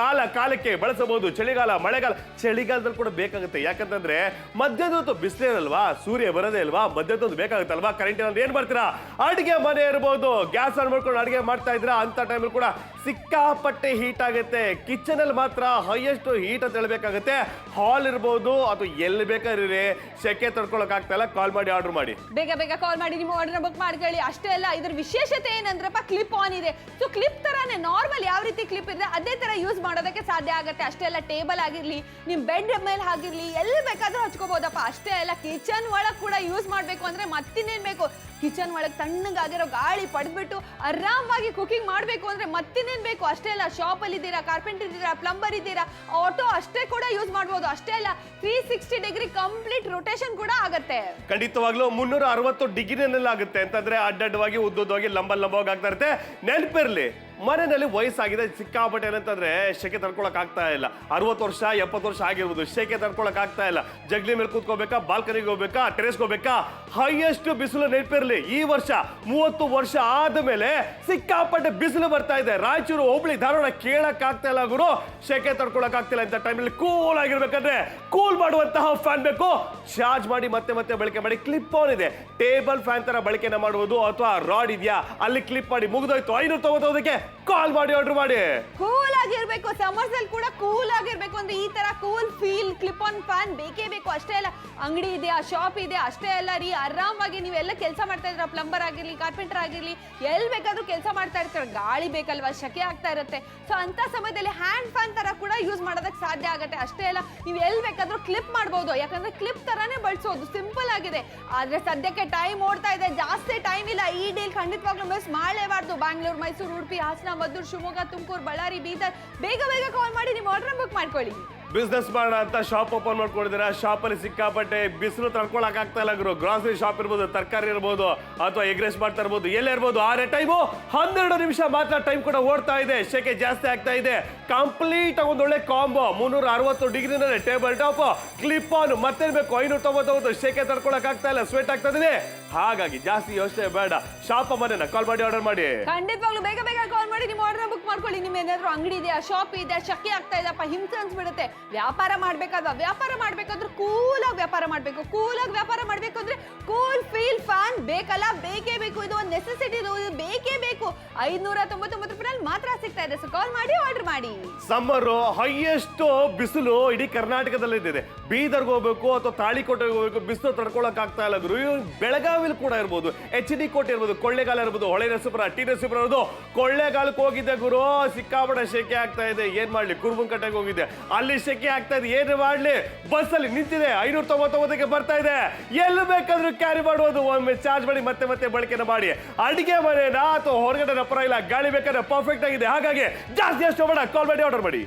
ಕಾಲಕ್ಕೆ ಬಳಸಬಹುದು. ಚಳಿಗಾಲ, ಮಳೆಗಾಲ, ಚಳಿಗಾಲದಲ್ಲಿ ಕೂಡ ಬೇಕಾಗುತ್ತೆ. ಯಾಕಂತಂದ್ರೆ ಮಧ್ಯದ ಬಿಸಿಲೇ ಅಲ್ವಾ, ಸೂರ್ಯ ಬರೋದೇ ಅಲ್ವಾ, ಮಧ್ಯದ ಬೇಕಾಗುತ್ತಲ್ವಾ. ಕರೆಂಟ್ ಅಂದ್ರೆ ಏನ್ ಮಾಡ್ತೀರಾ, ಅಡಿಗೆ ಮನೆ ಇರ್ಬೋದು, ಗ್ಯಾಸ್ ಆನ್ ಮಾಡ್ಕೊಂಡು ಅಡಿಗೆ ಮಾಡ್ತಾ ಇದ್ರ ಅಂತ ಟೈಮಲ್ಲಿ ಕೂಡ ಸಿಕ್ಕಾಪಟ್ಟೆ ಹೀಟ್ ಆಗುತ್ತೆ. ಕಿಚನ್ ಅಲ್ಲಿ ಮಾತ್ರ ಹೈಯೆಸ್ಟ್ ಹೀಟ್ ಅಂತ ಹೇಳ್ಬೇಕಾಗುತ್ತೆ. ಹಾಲ್ ಇರ್ಬೋದು ಅಥವಾ ಎಲ್ಲಿ ಬೇಕಾದ್ರೆ ಸೆಕೆ ತಡ್ಕೊಳಕ್ ಆಗ್ತಾ ಇಲ್ಲ, ಕಾಲ್ ಮಾಡಿ ಆರ್ಡರ್ ಮಾಡಿ, ಬೇಗ ಕಾಲ್ ಮಾಡಿ ನಿಮ್ಮ ಆರ್ಡರ್ ಬುಕ್ ಮಾಡ್ಕೊಳ್ಳಿ. ಅಷ್ಟೇ ಅಲ್ಲ, ಇದ್ರ ವಿಶೇಷತೆ ಏನಂದ್ರಪ್ಪ, ಕ್ಲಿಪ್ ಆನ್ ಇದೆ. ಸೊ ಕ್ಲಿಪ್ ತರಾನೇ ನಾರ್ಮಲ್ ಯಾವ ರೀತಿ ಕ್ಲಿಪ್ ಇದೆ ಅದೇ ತರ ಯೂಸ್ ಮಾಡೋದಕ್ಕೆ ಸಾಧ್ಯ ಆಗುತ್ತೆ. ಅಷ್ಟೇ ಅಲ್ಲ, ಟೇಬಲ್ ಆಗಿರ್ಲಿ, ನಿಮ್ ಬೆಡ್ ಮೇಲೆ ಆಗಿರ್ಲಿ, ಎಲ್ಲಿ ಬೇಕಾದ್ರೂ ಹಚ್ಕೋಬಹುದಪ್ಪ. ಅಷ್ಟೇ ಅಲ್ಲ, ಕಿಚನ್ ಒಳಗ್ ಕೂಡ ಯೂಸ್ ಮಾಡ್ಬೇಕು ಅಂದ್ರೆ ಮತ್ತಿನ್ನೇನ್ ಬೇಕು, ಕಿಚನ್ ಒಳಗೆ ತಣ್ಣಗಾಗಿರೋ ಗಾಳಿ ಪಡೆದ್ಬಿಟ್ಟು ಆರಾಮಾಗಿ ಕುಕಿಂಗ್ ಮಾಡಬೇಕು ಅಂದ್ರೆ ಮತ್ತಿನ್ನೇನ್ ಬೇಕು. ಅಷ್ಟೇ ಅಲ್ಲ, ಶಾಪ್ ಅಲ್ಲಿ ಇದ್ದೀರಾ, ಕಾರ್ಪೆಂಟರ್ ಇದ್ದೀರಾ, ಪ್ಲಂಬರ್ ಇದ್ದೀರಾ, ಆಟೋ ಅಷ್ಟೇ ಕೂಡ ಯೂಸ್ ಮಾಡಬಹುದು. ಅಷ್ಟೇ ಅಲ್ಲ, 360 ಡಿಗ್ರಿ ಕಂಪ್ಲೀಟ್ ರೊಟೇಷನ್ ಕೂಡ ಆಗುತ್ತೆ. ಖಂಡಿತವಾಗ್ಲೂ 360 ಡಿಗ್ರಿನಲ್ಲಿ ಆಗುತ್ತೆ. ಅಂತಂದ್ರೆ ಅಡ್ಡಡ್ಡವಾಗಿ ಉದ್ದವಾಗಿ ಲಂಬವಾಗಿ ಆಗ್ತಾ ಇರುತ್ತೆ. ನೆನಪಿರ್ಲಿ, ಮನೆಯಲ್ಲಿ ವಯಸ್ಸಾಗಿದೆ, ಸಿಕ್ಕಾಪಟ್ಟೆ ಏನಂತಂದ್ರೆ ಶೆಕೆ ತಡ್ಕೊಳಕ್ ಆಗ್ತಾ ಇಲ್ಲ. 60 ವರ್ಷ 70 ವರ್ಷ ಆಗಿರ್ಬೋದು, ಶೆಕೆ ತಡ್ಕೊಳಕ್ ಆಗ್ತಾ ಇಲ್ಲ. ಜಗ್ಲಿ ಮೇಲೆ ಕೂತ್ಕೋಬೇಕಾ, ಬಾಲ್ಕನಿಗೆ ಹೋಗ್ಬೇಕಾ, ಟೆರೇಸ್ಗೆ ಹೋಗ್ಬೇಕಾ, ಹೈಯೆಸ್ಟ್ ಬಿಸಿಲು. ನೆನಪಿರ್ಲಿ, ಈ ವರ್ಷ 30 ವರ್ಷ ಆದ್ಮೇಲೆ ಸಿಕ್ಕಾಪಟ್ಟೆ ಬಿಸಿಲು ಬರ್ತಾ ಇದೆ. ರಾಯಚೂರು, ಹುಬ್ಳಿ, ಧಾರವಾಡ ಕೇಳಕ್ ಆಗ್ತಾ ಇಲ್ಲ ಗುರು, ಶೆಕೆ ತಡ್ಕೊಳಕ್ ಆಗ್ತಿಲ್ಲ. ಅಂತ ಟೈಮಲ್ಲಿ ಕೂಲ್ ಆಗಿರ್ಬೇಕಂದ್ರೆ ಕೂಲ್ ಮಾಡುವಂತಹ ಫ್ಯಾನ್ ಬೇಕು. ಚಾರ್ಜ್ ಮಾಡಿ ಮತ್ತೆ ಬಳಕೆ ಮಾಡಿ. ಕ್ಲಿಪ್ ಆನ್ ಇದೆ, ಟೇಬಲ್ ಫ್ಯಾನ್ ತರ ಬಳಕೆನ ಮಾಡಬಹುದು. ಅಥವಾ ರಾಡ್ ಇದೆಯಾ, ಅಲ್ಲಿ ಕ್ಲಿಪ್ ಮಾಡಿ ಮುಗಿದೋಯ್ತು. 599ಕ್ಕೆ ಕಾಲ್ ಮಾಡಿ ಆರ್ಡರ್ ಮಾಡಿ. ಕೂಲ್ ಆಗಿರ್ಬೇಕು, ಸಮರ್ಸ್ ಅಲ್ಲಿ ಕೂಡ ಕೂಲ್ ಆಗಿರ್ಬೇಕು ಅಂದ್ರೆ ಈ ತರ cool feel clip on fan ಬೇಕೇ ಬೇಕು. ಅಷ್ಟೇ ಅಲ್ಲ, ಅಂಗಡಿ ಇದೆಯಾ, ಶಾಪ್ ಇದೆ, ಅಷ್ಟೇ ಅಲ್ಲ ರೀ, ಆರಾಮಾಗಿ ನೀವೆಲ್ಲ ಕೆಲಸ ಮಾಡ್ತಾ ಇದ್ರ, ಪ್ಲಂಬರ್ ಆಗಿರ್ಲಿ, ಕಾರ್ಪೆಂಟರ್ ಆಗಿರ್ಲಿ, ಎಲ್ಲಿ ಬೇಕಾದ್ರೂ ಕೆಲಸ ಮಾಡ್ತಾ ಇರ್ತಾರೆ, ಗಾಳಿ ಬೇಕಲ್ವಾ, ಶೆಕೆ ಆಗ್ತಾ ಇರುತ್ತೆ. ಸೊ ಅಂತ ಸಮಯದಲ್ಲಿ ಹ್ಯಾಂಡ್ ಫ್ಯಾನ್ ತರ ಕೂಡ ಯೂಸ್ ಮಾಡೋದಕ್ಕೆ ಸಾಧ್ಯ ಆಗುತ್ತೆ. ಅಷ್ಟೇ ಅಲ್ಲ, ನೀವು ಎಲ್ಲಿ ಬೇಕಾದ್ರೂ ಕ್ಲಿಪ್ ಮಾಡಬಹುದು. ಯಾಕಂದ್ರೆ ಕ್ಲಿಪ್ ತರಾನೇ ಬಳಸೋದು, ಸಿಂಪಲ್ ಆಗಿದೆ. ಆದ್ರೆ ಸದ್ಯಕ್ಕೆ ಟೈಮ್ ಓಡ್ತಾ ಇದೆ, ಜಾಸ್ತಿ ಟೈಮ್ ಇಲ್ಲ. ಈ ಡೀಲ್ ಖಂಡಿತವಾಗ್ಲೂ ಮಿಸ್ ಮಾಡಲೇಬಾರ್ದು. ಬ್ಯಾಂಗ್ಳೂರ್, ಮೈಸೂರು, ಉಡುಪಿ, ಹಾಸನ, ಮದ್ದೂರು, ಶಿವಮೊಗ್ಗ, ತುಮಕೂರು, ಬಳ್ಳಾರಿ, ಬೀದರ್, ಬೇಗ ಕಾಲ್ ಮಾಡಿ ನಿಮ್ಮ ಆರ್ಡರ್ ಬುಕ್ ಮಾಡ್ಕೊಳ್ಳಿ. ಬಿಸ್ನೆಸ್ ಮಾಡೋಣ ಅಂತ ಶಾಪ್ ಓಪನ್ ಮಾಡ್ಕೊಂಡಿದ್ದೀರಾ, ಶಾಪ್ ಅಲ್ಲಿ ಸಿಕ್ಕಾಪಟ್ಟೆ ಬಿಸಿಲು ತಡ್ಕೊಳಕ್ ಆಗ್ತಾ ಇಲ್ಲ ಗುರು. ಗ್ರಾಸರಿ ಶಾಪ್ ಇರ್ಬೋದು, ತರಕಾರಿ ಇರ್ಬೋದು, ಅಥವಾ ಎಗ್ ರೈಸ್ ಮಾಡ್ತಾ ಇರ್ಬೋದು, ಎಲ್ಲೇ ಇರ್ಬೋದು. ಆರೆ ಟೈಮು 12 ನಿಮಿಷ ಮಾತ್ರ ಟೈಮ್ ಕೂಡ ಓಡ್ತಾ ಇದೆ. ಶೆಕೆ ಜಾಸ್ತಿ ಆಗ್ತಾ ಇದೆ. ಕಂಪ್ಲೀಟ್ ಒಂದು ಒಳ್ಳೆ ಕಾಂಬೋ, 360 ಡಿಗ್ರಿನಲ್ಲಿ ಟೇಬಲ್ ಟಾಪ್, ಕ್ಲಿಪ್ ಆನ್. ಮತ್ತೆ ಬೇಕು 599. ಶೆಕೆ ತಡ್ಕೊಳಕ್ ಆಗ್ತಾ ಇಲ್ಲ, ಸ್ವೆಟ್ ಆಗ್ತಾ ಇದೆ. ಹಾಗಾಗಿ ಜಾಸ್ತಿ ಯೋಚನೆ ಬೇಡ, ಶಾಪ್ ಮನೆನ ಕಾಲ್ ಮಾಡಿ ಆರ್ಡರ್ ಮಾಡಿ. ಖಂಡಿತವಾಗ್ಲೂ ಬೇಗ ಕಾಲ್ ಮಾಡಿ ನಿಮ್ಮ ಆರ್ಡರ್ ಬುಕ್ ಮಾಡ್ಕೊಳ್ಳಿ. ನಿಮ್ಮ ಏನಾದ್ರು ಅಂಗಡಿ ಇದೆಯಾ, ಶಾಪ್ ಇದೆ, ಶೆಕೆ ಆಗ್ತಾ ಇದೆಯಪ್ಪ, ಹಿಂಸೆ ಅನ್ಸ್ಬಿಡುತ್ತೆ, ವ್ಯಾಪಾರ ಮಾಡ್ಬೇಕಾದ್ರೆ ಕೂಲಾಗಿ ವ್ಯಾಪಾರ ಮಾಡ್ಬೇಕು. ಕೂಲಾಗಿ ವ್ಯಾಪಾರ ಮಾಡ್ಬೇಕು ಅಂದ್ರೆ ಕೂಲ್ ಫೀಲ್ ಫ್ಯಾನ್ ಬೇಕಲ್ಲ, ಬೇಕೇ ಬೇಕು. ಇದು ಒಂದು ನೆಸೆಸಿಟಿ, ಇದು ಬೇಕೇ ಬೇಕು. 599 ರೂಪಾಯಿ ಮಾತ್ರ ಸಿಗ್ತಾ ಇದೆ. ಸೊ ಕಾಲ್ ಮಾಡಿ ಆರ್ಡರ್ ಮಾಡಿ. ಸಮ್ಮರ್ ಹೈಯೆಸ್ಟ್ ಬಿಸಿಲು ಇಡೀ ಕರ್ನಾಟಕದಲ್ಲಿ ಇದೆ. ಬೀದರ್ಗೆ ಹೋಗ್ಬೇಕು ಅಥವಾ ತಾಳಿಕೋಟೆಗೆ ಹೋಗ್ಬೇಕು, ಬಿಸಿಲು ತಡ್ಕೊಳಕ್ ಆಗ್ತಾ ಇಲ್ಲ ಗುರು. ಬೆಳಗಾವಿಲಿ ಕೂಡ ಇರ್ಬೋದು, HD ಕೋಟೆ ಇರ್ಬೋದು, ಕೊಳ್ಳೇಗಾಲ ಇರ್ಬೋದು, ಹೊಳೆ ನರಸೀಪುರ, ಟಿ ನರಸೀಪುರ ಇರ್ಬೋದು. ಕೊಳ್ಳೇಗಾಲಕ್ಕೆ ಹೋಗಿದ್ದೆ ಗುರು, ಸಿಕ್ಕಾಪಟ್ಟೆ ಶೆಕೆ ಆಗ್ತಾ ಇದೆ. ಏನ್ ಮಾಡ್ಲಿ, ಕುರುಬನಕಟ್ಟೆಗೆ ಹೋಗಿದ್ದೆ, ಅಲ್ಲಿ ಶೆಕೆ ಆಗ್ತಾ ಇದೆ. ಏನ್ ಮಾಡ್ಲಿ, ಬಸ್ ಅಲ್ಲಿ ನಿಂತಿದೆ, 599ಕ್ಕೆ ಬರ್ತಾ ಇದೆ. ಎಲ್ಲಿ ಬೇಕಾದ್ರೂ ಕ್ಯಾರಿ ಮಾಡುವುದು. ಒಮ್ಮೆ ಚಾರ್ಜ್ ಮಾಡಿ ಮತ್ತೆ ಬಳಕೆನ ಮಾಡಿ. ಅಡಿಗೆ ಮನೆನ ಅಥವಾ ಹೊರಗಡೆ ಪರವಾಗಿಲ್ಲ, ಗಾಳಿ ಬೇಕಾದ್ರೆ ಪರ್ಫೆಕ್ಟ್ ಆಗಿದೆ. ಹಾಗಾಗಿ ಜಾಸ್ತಿ ಅಷ್ಟು ಬೇಡ, ಕಾಲ್ ಮಾಡಿ ಆರ್ಡರ್ ಮಾಡಿ.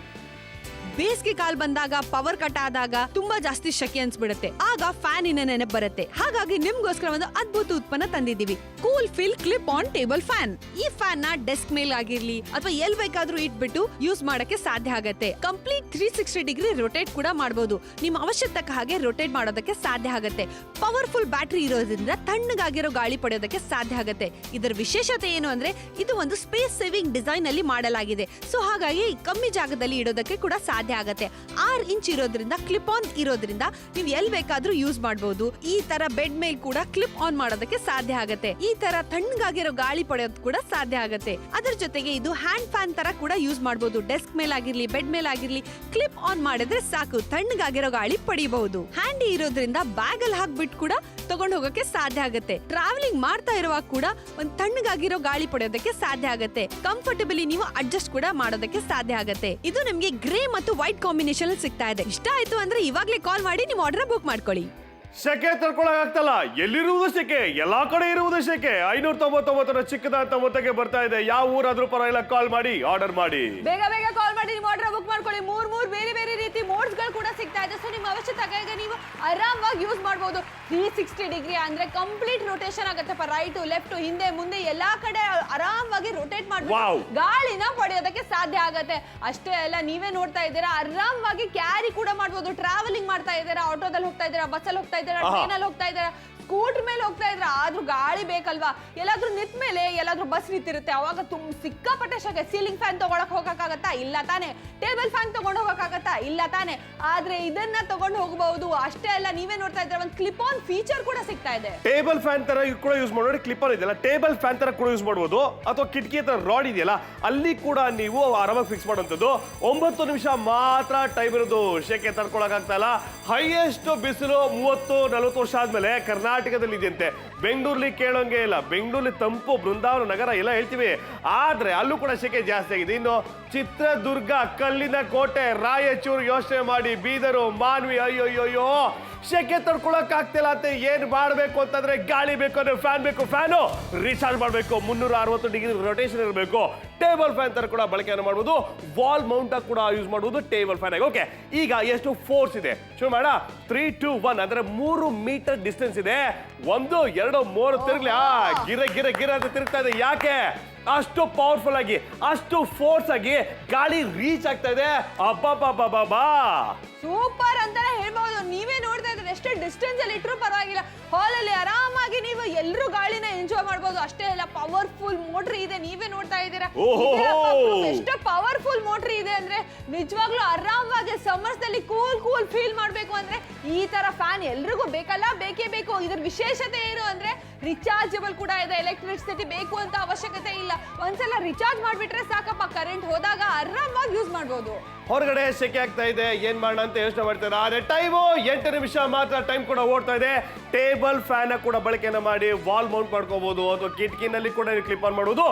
ಬೇಸಿಗೆ ಕಾಲ ಬಂದಾಗ ಪವರ್ ಕಟ್ ಆದಾಗ ತುಂಬಾ ಜಾಸ್ತಿ ಶೆಕೆ ಅನ್ಸ್ಬಿಡುತ್ತೆ. ಆಗ ಫ್ಯಾನ್ ಇನ್ನ ನೆನಪು ಬರುತ್ತೆ. ಹಾಗಾಗಿ ನಿಮ್ಗೋಸ್ಕರ ಒಂದು ಅದ್ಭುತ ಉತ್ಪನ್ನ ತಂದಿದ್ದೀವಿ, cool feel clip on table fan. ಈ ಫ್ಯಾನ್ ನ ಡೆಸ್ಕ್ ಮೇಲೆ ಆಗಿರ್ಲಿ ಅಥವಾ ಎಲ್ ಬೇಕಾದ್ರೂ ಇಟ್ಬಿಟ್ಟು ಯೂಸ್ ಮಾಡಕ್ಕೆ ಸಾಧ್ಯ ಆಗುತ್ತೆ. ಕಂಪ್ಲೀಟ್ 360 ಡಿಗ್ರಿ ರೊಟೇಟ್ ಕೂಡ ಮಾಡಬಹುದು. ನಿಮ್ಮ ಅವಶ್ಯಕತೆ ತಕ್ಕ ಹಾಗೆ ರೊಟೇಟ್ ಮಾಡೋದಕ್ಕೆ ಸಾಧ್ಯ ಆಗುತ್ತೆ. ಪವರ್ಫುಲ್ ಬ್ಯಾಟರಿ ಇರೋದ್ರಿಂದ ತಣ್ಣಗಾಗಿರೋ ಗಾಳಿ ಪಡೆಯೋದಕ್ಕೆ ಸಾಧ್ಯ ಆಗುತ್ತೆ. ಇದರ ವಿಶೇಷತೆ ಏನು ಅಂದ್ರೆ ಇದು ಒಂದು ಸ್ಪೇಸ್ ಸೇವಿಂಗ್ ಡಿಸೈನ್ ಅಲ್ಲಿ ಮಾಡಲಾಗಿದೆ. ಸೊ ಹಾಗಾಗಿ ಕಮ್ಮಿ ಜಾಗದಲ್ಲಿ ಇಡೋದಕ್ಕೆ ಕೂಡ ಸಾಧ್ಯ ಆಗುತ್ತೆ. 6 ಇಂಚ್ ಇರೋದ್ರಿಂದ, ಕ್ಲಿಪ್ ಆನ್ ಇರೋದ್ರಿಂದ ನೀವು ಎಲ್ ಬೇಕಾದ್ರೂ ಯೂಸ್ ಮಾಡಬಹುದು. ಈ ತರ ಬೆಡ್ ಮೇಲ್ ಕೂಡ ಕ್ಲಿಪ್ ಆನ್ ಮಾಡೋದಕ್ಕೆ ಸಾಧ್ಯ ಆಗುತ್ತೆ. ಈ ತರ ತಣ್ಣಗಾಗಿರೋ ಗಾಳಿ ಪಡೆಯೋದು ಕೂಡ ಸಾಧ್ಯ ಆಗುತ್ತೆ. ಅದರ ಜೊತೆಗೆ ಇದು ಹ್ಯಾಂಡ್ ಫ್ಯಾನ್ ತರ ಕೂಡ ಯೂಸ್ ಮಾಡಬಹುದು. ಡೆಸ್ಕ್ ಮೇಲ್ ಆಗಿರ್ಲಿ, ಬೆಡ್ ಮೇಲ್ ಆಗಿರ್ಲಿ, ಕ್ಲಿಪ್ ಆನ್ ಮಾಡಿದ್ರೆ ಸಾಕು, ತಣ್ಣಗಾಗಿರೋ ಗಾಳಿ ಪಡಿಬಹುದು. ಹ್ಯಾಂಡಿ ಇರೋದ್ರಿಂದ ಬ್ಯಾಗ್ ಅಲ್ಲಿ ಹಾಕ್ಬಿಟ್ಟು ಕೂಡ ತಗೊಂಡು ಹೋಗಕ್ಕೆ ಸಾಧ್ಯ ಆಗುತ್ತೆ. ಟ್ರಾವೆಲಿಂಗ್ ಮಾಡ್ತಾ ಇರುವಾಗ ಕೂಡ ಒಂದು ತಣ್ಣಗಾಗಿರೋ ಗಾಳಿ ಪಡೆಯೋದಕ್ಕೆ ಸಾಧ್ಯ ಆಗುತ್ತೆ. ಕಂಫರ್ಟಬಲಿ ನೀವು ಅಡ್ಜಸ್ಟ್ ಕೂಡ ಮಾಡೋದಕ್ಕೆ ಸಾಧ್ಯ ಆಗುತ್ತೆ. ಇದು ನಿಮ್ಗೆ ಗ್ರೇ ಮತ್ತು ವೈಟ್ ಕಾಂಬಿನೇಷನ್ ಅಲ್ಲಿ ಸಿಗ್ತಾ ಇದೆ. ಇಷ್ಟ ಆಯ್ತು ಅಂದ್ರೆ ಇವಾಗ್ಲೇ ಕಾಲ್ ಮಾಡಿ ನಿಮ್ಮ ಆರ್ಡರ್ ಬುಕ್ ಮಾಡ್ಕೊಳ್ಳಿ. ಸೆಕೆ ತಡ್ಕೊಳಕ್ ಆಗ್ತಲ್ಲ, ಎಲ್ಲಿರುವುದು ಸೆಕೆ, ಎಲ್ಲಾ ಕಡೆ ಇರುವುದು ಸೆಕೆ. 599 ಚಿಕ್ಕದಾದಂತ ಮೊತ್ತಕ್ಕೆ ಬರ್ತಾ ಇದೆ. ಯಾವ ಊರಾದ್ರೂ ಪರವಾಗಿಲ್ಲ, ಕಾಲ್ ಮಾಡಿ ಆರ್ಡರ್ ಮಾಡಿ. ಬೇಗ ಬೇಗ ಕಾಲ್ ಮಾಡಿ ನಿಮ್ಮ ಆರ್ಡರ್ ಬುಕ್ ಮಾಡ್ಕೊಳ್ಳಿ. ಮೂರ್ ಬೇರೆ ಬೇರೆ ರೀತಿ ಮೋಡ್ಸ್ ಗಳು ಕೂಡ ಸಿಗ್ತಾ ಇದೆ. ಸೊ ನಿಮ್ಮ ಅವಶ್ಯಕತೆಗೆ ನೀವು ಆರಾಮಾಗಿ ಯೂಸ್ ಮಾಡಬಹುದು. 360 ಡಿಗ್ರಿ ಅಂದ್ರೆ ಕಂಪ್ಲೀಟ್ ರೊಟೇಷನ್ ಆಗುತ್ತೆ. ರೈಟ್ ಲೆಫ್ಟ್ ಹಿಂದೆ ಮುಂದೆ ಎಲ್ಲಾ ಕಡೆ ಆರಾಮಾಗಿ ರೊಟೇಟ್ ಮಾಡಬಹುದು. ಗಾಳಿನ ಪಡೆಯೋದಕ್ಕೆ ಸಾಧ್ಯ ಆಗುತ್ತೆ. ಅಷ್ಟೇ ಅಲ್ಲ, ನೀವೇ ನೋಡ್ತಾ ಇದ್ದೀರಾ, ಆರಾಮಾಗಿ ಕ್ಯಾರಿ ಕೂಡ ಮಾಡಬಹುದು. ಟ್ರಾವೆಲಿಂಗ್ ಮಾಡ್ತಾ ಇದ್ದೀರಾ, ಆಟೋದಲ್ಲಿ ಹೋಗ್ತಾ ಇದ್ದೀರಾ, ಬಸ್ಸಲ್ಲಿ ಹೋಗ್ತಾ ಇದ್ದೀರಾ, ಟ್ರೈನಲ್ಲಿ ಹೋಗ್ತಾ ಇದ್ದೀರಾ, ಸ್ಕೂಟರ್ ಮೇಲೆ ಹೋಗ್ತಾ ಇದ್ರ, ಆದ್ರೂ ಗಾಳಿ ಬೇಕಲ್ವಾ? ಎಲ್ಲಾದ್ರೂ ನಿಂತ ಮೇಲೆ ಎಲ್ಲಾದ್ರೂ ಬಸ್ ನಿಂತಿರುತ್ತೆ, ಅವಾಗ ಸಿಕ್ಕಾಪಟ್ಟೆ ಶಕೆ. ಸೀಲಿಂಗ್ ಫ್ಯಾನ್ ತಗೊಳಕ್ ಹೋಗಕ್ಕಾಗತ್ತಾ? ಇಲ್ಲ ತಾನೆ. ಟೇಬಲ್ ಫ್ಯಾನ್ ತಗೊಂಡು ಹೋಗಕ್ಕಾಗತ್ತಾ? ಇಲ್ಲ ತಾನೆ. ಆದ್ರೆ ಇದನ್ನ ತಗೊಂಡು ಹೋಗಬಹುದು. ಅಷ್ಟೇ ಅಲ್ಲ, ನೀವೇ ನೋಡ್ತಾ ಇದ್ರೆ ಒಂದು ಕ್ಲಿಪ್ ಆನ್ ಫೀಚರ್ ಕೂಡ ಸಿಗ್ತಾ ಇದೆ. ಟೇಬಲ್ ಫ್ಯಾನ್ ತರ ಕೂಡ ಯೂಸ್ ಮಾಡಿ, ಕ್ಲಿಪ್ ಆನ್ ಇದೆಯಲ್ಲ, ಟೇಬಲ್ ಫ್ಯಾನ್ ತರ ಕೂಡ ಯೂಸ್ ಮಾಡಬಹುದು. ಅಥವಾ ಕಿಟಕಿ ತರ ರಾಡ್ ಇದೆಯಲ್ಲ, ಅಲ್ಲಿ ಕೂಡ ನೀವು ಆರಾಮಾಗಿ ಫಿಕ್ಸ್ ಮಾಡುವಂಥದ್ದು. 9 ನಿಮಿಷ ಮಾತ್ರ ಟೈಮ್ ಇರೋದು. ಶೆಕೆ ತಡ್ಕೊಳಕ್ ಆಗ್ತಾ ಇಲ್ಲ. ಹೈಯೆಸ್ಟ್ ಬಿಸಿಲು 30-40 ವರ್ಷ ಆದ್ಮೇಲೆ ಕರ್ನಾಟಕದಲ್ಲಿ ಇದೆಯಂತೆ. ಬೆಂಗಳೂರಲ್ಲಿ ಕೇಳೋಂಗೆ ಇಲ್ಲ. ಬೆಂಗಳೂರಲ್ಲಿ ತಂಪು, ಬೃಂದಾವನ ನಗರ ಎಲ್ಲ ಹೇಳ್ತೀವಿ, ಆದ್ರೆ ಅಲ್ಲೂ ಕೂಡ ಶೆಕೆ ಜಾಸ್ತಿ ಆಗಿದೆ. ಇನ್ನು ಚಿತ್ರದುರ್ಗ, ಕಲ್ಲಿನ ಕೋಟೆ, ರಾಯಚೂರು ಯೋಚನೆ ಮಾಡಿ, ಬೀದರು, ಮಾನ್ವಿ, ಅಯ್ಯೋಯ್ಯೋ ಶೆಕೆ ತಡ್ಕೊಳಕ್ ಆಗ್ತಿಲ್ಲ ಅಂತ ಏನ್ ಮಾಡ್ಬೇಕು ಅಂತಂದ್ರೆ, ಗಾಳಿ ಬೇಕು ಅಂದ್ರೆ ಫ್ಯಾನ್ ಬೇಕು. ಫ್ಯಾನು ರೀಚಾರ್ಜ್ ಮಾಡಬೇಕು, 360 ಡಿಗ್ರಿ ರೊಟೇಷನ್ ಇರಬೇಕು. ಟೇಬಲ್ ಫ್ಯಾನ್ ತರ ಕೂಡ ಬಳಕೆಯನ್ನು ಮಾಡಬಹುದು. ವಾಲ್ ಮೌಂಟ್ ಕೂಡ ಯೂಸ್ ಮಾಡಬಹುದು ಟೇಬಲ್ ಫ್ಯಾನ್ ಆಗಿ. ಓಕೆ, ಈಗ ಎಷ್ಟು ಫೋರ್ಸ್ ಇದೆ ಶುರು ಮಾಡ. 3, 2, 1 ಅಂದ್ರೆ 3 ಮೀಟರ್ ಡಿಸ್ಟೆನ್ಸ್ ಇದೆ. 1, 2, 3 ತಿರುಗ್ಲಿ. ಗಿರ ಅಂತ ತಿರುಗ್ತಾ ಇದೆ. ಯಾಕೆ? ಅಷ್ಟು ಪವರ್ಫುಲ್ ಆಗಿ, ಅಷ್ಟು ಫೋರ್ಸ್ ಆಗಿ ಗಾಳಿ ರೀಚ್ ಆಗ್ತಾ ಇದೆ. ಅಬ್ಬಾ ಸೂಪರ್ ಅಂತಾನೆ ಹೇಳ್ಬಹುದು. ನೀವೇ ನೋಡ್ತಾ ಇದ್ರೆ ಎಷ್ಟು ಡಿಸ್ಟೆನ್ಸ್ ಅಲ್ಲಿ ಇಟ್ಟರು ಪರವಾಗಿಲ್ಲ, ಹಾಲಲ್ಲಿ ಆರಾಮಾಗಿ ನೀವು ಎಲ್ಲರೂ ಗಾಳಿನ ಎಂಜಾಯ್ ಮಾಡಬಹುದು. ಅಷ್ಟೇ ಅಲ್ಲ, ಪವರ್ಫುಲ್ ಮೋಟರ್ ಇದೆ. ನೀವೇ ನೋಡ್ತಾ ಇದ್ದೀರಾ ಎಷ್ಟು ಪವರ್ಫುಲ್ ಮೋಟರ್ ಇದೆ ಅಂದ್ರೆ, ನಿಜವಾಗ್ಲೂ ಆರಾಮಾಗಿ ಸಮ್ಮರ್ಸ್ ನಲ್ಲಿ ಕೂಲ್ ಫೀಲ್ ಮಾಡ್ಬೇಕು ಅಂದ್ರೆ ಈ ತರ ಫ್ಯಾನ್ ಎಲ್ರಿಗೂ ಬೇಕಲ್ಲ, ಬೇಕೇ ಬೇಕು. ಇದ್ರ ವಿಶೇಷತೆ ಏನು ಅಂದ್ರೆ ರಿಚಾರ್ಜಬಲ್ ಕೂಡ ಇದೆ. ಎಲೆಕ್ಟ್ರಿಸಿಟಿ ಬೇಕು ಅಂತ ಅವಶ್ಯಕತೆ ಇಲ್ಲ. ಒಂದ್ಸಲ ರಿಚಾರ್ಜ್ ಮಾಡ್ಬಿಟ್ರೆ ಸಾಕಪ್ಪ, ಕರೆಂಟ್ ಹೋದಾಗ ಆರಾಮಾಗಿ ಯೂಸ್ ಮಾಡಬಹುದು. ಹೊರಗಡೆ ಸೆಕೆ ಆಗ್ತಾ ಇದೆ, ಏನ್ ಮಾಡೋಣ ಅಂತ ಯೋಚನೆ ಮಾಡ್ತಾರೆ. ಆದ್ರೆ ಟೈಮು 8 ನಿಮಿಷ ಮಾತ್ರ ಟೈಮ್ ಕೂಡ ಓಡ್ತಾ ಇದೆ. ಟೇಬಲ್ ಫ್ಯಾನ್ ಕೂಡ ಬಳಕೆನ ಮಾಡಿ ವಾಲ್ ಮೌಂಟ್ ಮಾಡ್ಕೋಬಹುದು, ಅಥವಾ ಕಿಟಕಿನಲ್ಲಿ ಕೂಡ ಕ್ಲಿಪ್ ಆನ್ ಮಾಡುವುದು.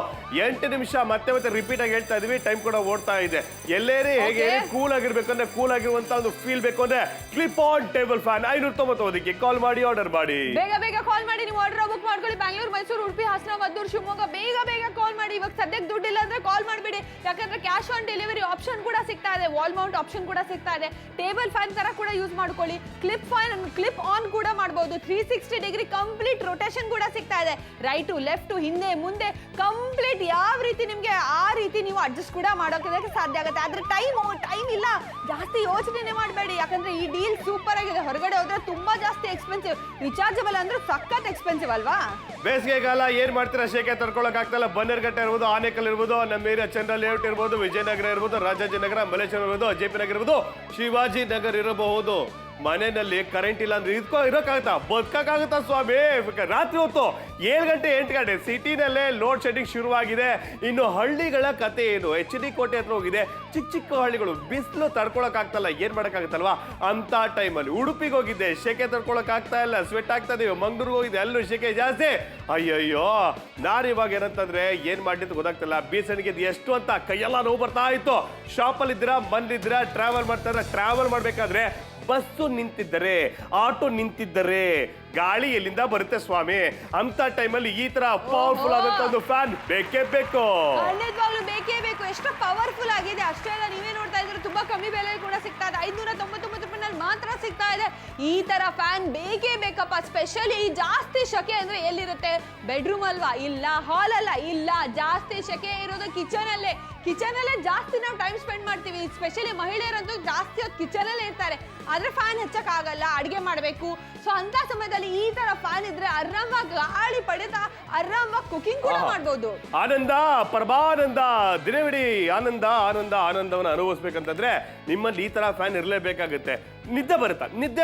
8 ನಿಮಿಷ ಮತ್ತೆ ರಿಪೀಟ್ ಆಗಿ ಹೇಳ್ತಾ ಇದೀವಿ. ಟೈಮ್ ಕೂಡ ಓಡ್ತಾ ಇದೆ. ಎಲ್ಲೇರಿ ಹೇಗೆ ಕೂಲ್ ಆಗಿರ್ಬೇಕಂದ್ರೆ, ಕೂಲ್ ಆಗಿರುವಂತ ಒಂದು ಫೀಲ್ ಬೇಕು ಅಂದ್ರೆ ಕ್ಲಿಪ್ ಆನ್ ಟೇಬಲ್ ಫ್ಯಾನ್ 599ಕ್ಕೆ ಕಾಲ್ ಮಾಡಿ ಆರ್ಡರ್ ಮಾಡಿ. ಬೇಗ ಕಾಲ್ ಮಾಡಿ ನೀವು ಆರ್ಡರ್ ಬುಕ್ ಮಾಡ್ಕೊಳ್ಳಿ. ಬ್ಯಾಂಗ್ಳೂರ್, ಮೈಸೂರು, ಉಡುಪಿ, ಹಾಸನ, ಮದ್ದೂರು, ಶಿವಮೊಗ್ಗ ಬೇಗ ಕಾಲ್ ಮಾಡಿ. ಇವಾಗ ಸದ್ಯಕ್ಕೆ ದುಡ್ಡಿಲ್ಲ ಅಂದ್ರೆ ಕಾಲ್ ಮಾಡಬೇಡಿ, ಯಾಕಂದ್ರೆ ಕ್ಯಾಶ್ ಆನ್ ಡೆಲಿವರಿ ಆಪ್ಷನ್ ಕೂಡ ಸಿಗ್ತಾ ಇದೆ. ವಾಲ್ ಮೌಂಟ್ ಆಪ್ಷನ್ ಕೂಡ ಸಿಗ್ತಾ ಇದೆ. ಟೇಬಲ್ ಫ್ಯಾನ್ ತರ ಕೂಡ ಯೂಸ್ ಮಾಡ್ಕೊಳ್ಳಿ. ಕ್ಲಿಪ್ ಆನ್ ಕೂಡ ಮಾಡಬಹುದು. 360 ಡಿಗ್ರಿ ಕಂಪ್ಲೀಟ್ ರೊಟೇಷನ್ ಕೂಡ ಸಿಗ್ತಾ ಇದೆ. ರೈಟ್ ಲೆಫ್ಟ್ ಹಿಂದೆ ಮುಂದೆ ಕಂಪ್ಲೀಟ್ ಯಾವ ರೀತಿ ನಿಮ್ಗೆ ಆ ರೀತಿ ನೀವು ಅಡ್ಜಸ್ಟ್ ಕೂಡ ಮಾಡೋಕೆ ಸಾಧ್ಯ ಆಗುತ್ತೆ. ಆದ್ರೆ ಟೈಮ್ ಇಲ್ಲ, ಜಾಸ್ತಿ ಯೋಚನೆ ಮಾಡಬೇಡಿ, ಯಾಕಂದ್ರೆ ಈ ಡೀಲ್ ಸೂಪರ್ ಆಗಿದೆ. ಹೊರಗಡೆ ಹೋದ್ರೆ ತುಂಬಾ ಜಾಸ್ತಿ ಎಕ್ಸ್ಪೆನ್ಸಿವ್. ರಿಚಾರ್ಜಬಲ್ ಅಂದ್ರೆ ಸಖತ್ ಎಕ್ಸ್ಪೆನ್ಸಿವ್ ಅಲ್ವಾ? ಬೇಸಿಗೆಗಾಲ ಏನ್ ಮಾಡ್ತೀರಾ? ಶೆಕೆ ತಡ್ಕೊಳಕ್ ಆಗ್ತಲ್ಲ. ಬನ್ನೇರ್ಘಟ್ಟ ಇರ್ಬೋದು, ಆನೇಕಲ್ ಇರ್ಬೋದು, ನಮ್ಮ ಏರಿಯಾ ಚಂದ್ರ ಲೇಔಟ್ ಇರ್ಬೋದು, ವಿಜಯನಗರ ಇರ್ಬೋದು, ರಾಜಾಜಿನಗರ, ಮಲೇಶ್ವರ ಇರ್ಬೋದು, ಜೆಪಿ ನಗರ ಇರ್ಬೋದು, ಶಿವಾಜಿ ನಗರ್ ಇರಬಹುದು. ಮನೆಯಲ್ಲಿ ಕರೆಂಟ್ ಇಲ್ಲ ಅಂದ್ರೆ ಇರೋಕ್ಕಾಗತ್ತಾ? ಬದುಕಾಗತ್ತಾ ಸ್ವಾಮಿ? ರಾತ್ರಿ ಹೊತ್ತು 7 ಗಂಟೆ 8 ಗಂಟೆ ಸಿಟಿನಲ್ಲೇ ಲೋಡ್ ಶೆಡ್ಡಿಂಗ್ ಶುರುವಾಗಿದೆ. ಇನ್ನು ಹಳ್ಳಿಗಳ ಕತೆ ಏನು? HD ಕೋಟೆ ಹತ್ರ ಹೋಗಿದೆ. ಚಿಕ್ಕ ಹಳ್ಳಿಗಳು ಬಿಸಿಲು ತಡ್ಕೊಳಕ್ ಆಗ್ತಲ್ಲ, ಏನ್ ಮಾಡಕ್ಕಾಗತ್ತಲ್ವಾ? ಅಂತ ಟೈಮಲ್ಲಿ ಉಡುಪಿಗೆ ಹೋಗಿದ್ದೆ, ಶೆಕೆ ತಡ್ಕೊಳಕ್ ಆಗ್ತಾ ಇಲ್ಲ, ಸ್ವೆಟ್ ಆಗ್ತಾ ಇದೀವಿ. ಮಂಗ್ಳೂರ್ಗೆ ಹೋಗಿದ್ದೆ, ಅಲ್ಲೂ ಶೆಕೆ ಜಾಸ್ತಿ. ಅಯ್ಯಯ್ಯೋ, ನಾನು ಇವಾಗ ಏನಂತಂದ್ರೆ ಏನ್ ಮಾಡಿದ್ದು ಗೊತ್ತಾಗ್ತಿಲ್ಲ. ಬೀಸಣಿಗೆ ಎಷ್ಟು ಅಂತ ಕೈಯೆಲ್ಲ ನೋವು ಬರ್ತಾ ಇತ್ತು. ಶಾಪಲ್ಲಿ ಇದ್ದೀರಾ, ಮನೇಲಿದ್ದೀರಾ, ಟ್ರಾವೆಲ್ ಮಾಡ್ತಾ ಇದ್ರೆ, ಟ್ರಾವೆಲ್ ಮಾಡ್ಬೇಕಾದ್ರೆ ಬಸ್ಸು ನಿಂತಿದ್ದರೆ, ಆಟೋ ನಿಂತಿದ್ದರೆ ಗಾಳಿ ಎಲ್ಲಿಂದ ಬರುತ್ತೆ ಸ್ವಾಮಿ? ಅಂತ ಟೈಮಲ್ಲಿ ಈ ತರ ಪವರ್ಫುಲ್ ಆದಂತ ಒಂದು ಫ್ಯಾನ್ ಬೇಕೇ ಬೇಕು. ಖಂಡಿತವಾಗ್ಲೂ ಬೇಕೇ ಬೇಕು. ಎಷ್ಟು ಪವರ್ಫುಲ್ ಆಗಿದೆ. ಅಷ್ಟೇ ಅಲ್ಲ, ನೀವೇ ನೋಡ್ತಾ ಇದ್ರೆ ತುಂಬಾ ಕಮ್ಮಿ ಬೆಲೆಯಲ್ಲಿ ಕೂಡ ಸಿಗ್ತಾ ಇದೆ. 599 ರೂಪಾಯಿನಲ್ಲಿ ಮಾತ್ರ ಸಿಗ್ತಾ ಇದೆ. ಈ ತರ ಫ್ಯಾನ್ ಬೇಕೇ ಬೇಕಪ್ಪ. ಸ್ಪೆಷಲಿ ಜಾಸ್ತಿ ಶೆಕೆ ಅಂದ್ರೆ ಎಲ್ಲಿರುತ್ತೆ? ಬೆಡ್ರೂಮ್ ಅಲ್ವಾ? ಇಲ್ಲ. ಹಾಲ್ ಅಲ್ಲ? ಇಲ್ಲ. ಜಾಸ್ತಿ ಶೆಕೆ ಇರೋದು ಕಿಚನ್ ಅಲ್ಲೇ ಜಾಸ್ತಿ ನಾವು ಟೈಮ್ ಸ್ಪೆಂಡ್ ಮಾಡ್ತೀವಿ. ಸ್ಪೆಷಲಿ ಮಹಿಳೆಯರಂತೂ ಜಾಸ್ತಿ ಹೊತ್ತು ಕಿಚನ್ ಅಲ್ಲೇ ಇರ್ತಾರೆ. ಆದ್ರೆ ಫ್ಯಾನ್ ಹಚ್ಚಕ್ ಆಗಲ್ಲ, ಅಡಿಗೆ ಮಾಡಬೇಕು. ಸೊ ಅಂತ ಸಮಯದಲ್ಲಿ ಈ ತರ ಫ್ಯಾನ್ ಇದ್ರೆ ಆರಾಮಾಗಿ ಗಾಳಿ ಪಡೆದ ಆರಾಮಾಗಿ ಕುಕಿಂಗ್ ಕೂಡ ಮಾಡಬಹುದು. ಆನಂದ ಪರಮಾನಂದ, ದಿನವಿಡೀ ಆನಂದವನ್ನು ಅನುಭವಿಸ್ಬೇಕಂತಂದ್ರೆ ನಿಮ್ಮಲ್ಲಿ ಈ ತರ ಫ್ಯಾನ್ ಇರಲೇಬೇಕಾಗುತ್ತೆ. ನಿದ್ದೆ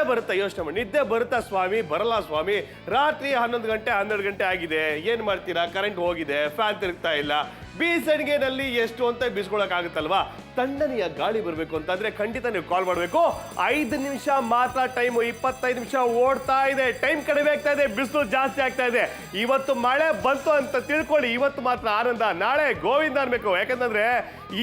ಬರುತ್ತಾ ಯೋಚನೆ ಮಾಡಿ. ನಿದ್ದೆ ಬರುತ್ತಾ ಸ್ವಾಮಿ? ಬರಲ್ಲ ಸ್ವಾಮಿ. ರಾತ್ರಿ 11 ಗಂಟೆ 12 ಗಂಟೆ ಆಗಿದೆ, ಏನ್ ಮಾಡ್ತೀರಾ? ಕರೆಂಟ್ ಹೋಗಿದೆ, ಫ್ಯಾನ್ ತಿರುಗ್ತಾ ಇಲ್ಲ. ಬೀಸಣಿಗೆನಲ್ಲಿ ಎಷ್ಟು ಅಂತ ಬೀಸ್ಕೊಳಕ್ ಆಗುತ್ತಲ್ವಾ? ತಣ್ಣನೆಯ ಗಾಳಿ ಬರಬೇಕು ಅಂತಂದ್ರೆ ಖಂಡಿತ ನೀವು ಕಾಲ್ ಮಾಡಬೇಕು. 5 ನಿಮಿಷ ಮಾತ್ರ ಟೈಮು, 25 ನಿಮಿಷ ಓಡ್ತಾ ಇದೆ, ಟೈಮ್ ಕಡಿಮೆ ಆಗ್ತಾ ಇದೆ, ಬಿಸಿಲು ಜಾಸ್ತಿ ಆಗ್ತಾ ಇದೆ. ಇವತ್ತು ಮಳೆ ಬಂತು ಅಂತ ತಿಳ್ಕೊಳ್ಳಿ, ಇವತ್ತು ಮಾತ್ರ ಆನಂದ, ನಾಳೆ ಗೋವಿಂದ ಅನ್ಬೇಕು. ಯಾಕಂತಂದ್ರೆ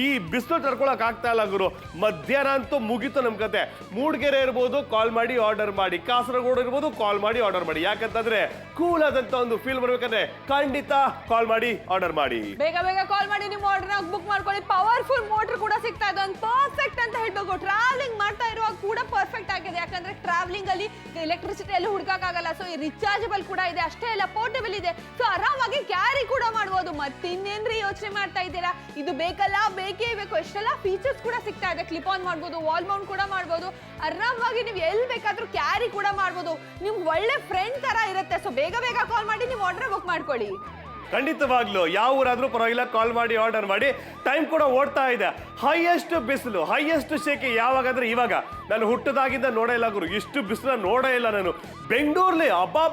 ಈ ಬಿಸಿಲು ತಡ್ಕೊಳಕ್ ಆಗ್ತಾ ಇಲ್ಲ ಗುರು. ಮಧ್ಯಾಹ್ನ ಅಂತೂ ಮುಗೀತು ನಮ್ ಕತೆ. ಮೂಡ್ಗೆರೆ ಇರ್ಬೋದು, ಕಾಲ್ ಮಾಡಿ ಆರ್ಡರ್ ಮಾಡಿ. ಕಾಸರಗೋಡು ಇರ್ಬೋದು, ಕಾಲ್ ಮಾಡಿ ಆರ್ಡರ್ ಮಾಡಿ. ಯಾಕಂತಂದ್ರೆ ಕೂಲ್ ಆದಂತ ಒಂದು ಫೀಲ್ ಬರ್ಬೇಕಂದ್ರೆ ಖಂಡಿತ ಕಾಲ್ ಮಾಡಿ ಆರ್ಡರ್ ಮಾಡಿ. ಬೇಗ ಬೇಗ ಕಾಲ್ ಮಾಡಿ ನಿಮ್ಮ ಆರ್ಡರ್ ಬುಕ್ ಮಾಡ್ಕೊಳ್ಳಿ. ಪವರ್ಫುಲ್ ಮೋಟರ್ ಕೂಡ ಸಿಗ್ತಾ ಇದೆ, ಒಂದು ಪರ್ಫೆಕ್ಟ್ ಅಂತ ಹೇಳ್ಬೇಕು. ಟ್ರಾವೆಲಿಂಗ್ ಮಾಡ್ತಾ ಇರುವಾಗ ಕೂಡ ಪರ್ಫೆಕ್ಟ್ ಆಗಿದೆ, ಯಾಕಂದ್ರೆ ಟ್ರಾವೆಲಿಂಗ್ ಅಲ್ಲಿ ಎಲೆಕ್ಟ್ರಿಸಿಟಿ ಎಲ್ಲ ಹುಡುಕಾಗಲ್ಲ. ಸೊ ರಿಚಾರ್ಜಬಲ್ ಕೂಡ ಇದೆ, ಅಷ್ಟೇ ಅಲ್ಲ ಪೋರ್ಟೇಬಲ್ ಇದೆ. ಸೊ ಆರಾಮಾಗಿ ಕ್ಯಾರಿ ಕೂಡ ಮಾಡ್ಬೋದು. ಮತ್ತಿನ್ನೇನ್ರಿ ಯೋಚನೆ ಮಾಡ್ತಾ ಇದ್ದೀರಾ, ಇದು ಬೇಕಲ್ಲ, ಬೇಕೇ ಬೇಕು. ಎಷ್ಟೆಲ್ಲ ಫೀಚರ್ಸ್ ಕೂಡ ಸಿಗ್ತಾ ಇದೆ. ಕ್ಲಿಪ್ ಆನ್ ಮಾಡ್ಬೋದು, ವಾಲ್ ಮೌಂಟ್ ಕೂಡ ಮಾಡ್ಬೋದು. ಆರಾಮಾಗಿ ನೀವು ಎಲ್ಲಿ ಬೇಕಾದ್ರೂ ಕ್ಯಾರಿ ಕೂಡ ಮಾಡ್ಬೋದು. ನಿಮ್ಗೆ ಒಳ್ಳೆ ಫ್ರೆಂಡ್ ತರ ಇರುತ್ತೆ. ಸೊ ಬೇಗ ಬೇಗ ಕಾಲ್ ಮಾಡಿ ನೀವು ಆರ್ಡರ್ ಬುಕ್ ಮಾಡ್ಕೊಳ್ಳಿ. ಖಂಡಿತವಾಗ್ಲು ಯಾವ ಊರಾದ್ರೂ ಪರವಾಗಿಲ್ಲ, ಕಾಲ್ ಮಾಡಿ ಆರ್ಡರ್ ಮಾಡಿ. ಟೈಮ್ ಕೂಡ ಓಡ್ತಾ ಇದೆ. ಹೈಯೆಸ್ಟ್ ಬಿಸಿಲು, ಹೈಯೆಸ್ಟ್ ಶೇಕೆ ಯಾವಾಗಾದ್ರೆ ಇವಾಗ. ನಾನು ಹುಟ್ಟದಾಗಿಂದ ನೋಡೇ ಇಲ್ಲ ಗುರು, ಇಷ್ಟು ಬಿಸಿಲು ನೋಡೇ ಇಲ್ಲ ನಾನು. ಬೆಂಗಳೂರಲ್ಲಿ ಅಬ್ಬಾ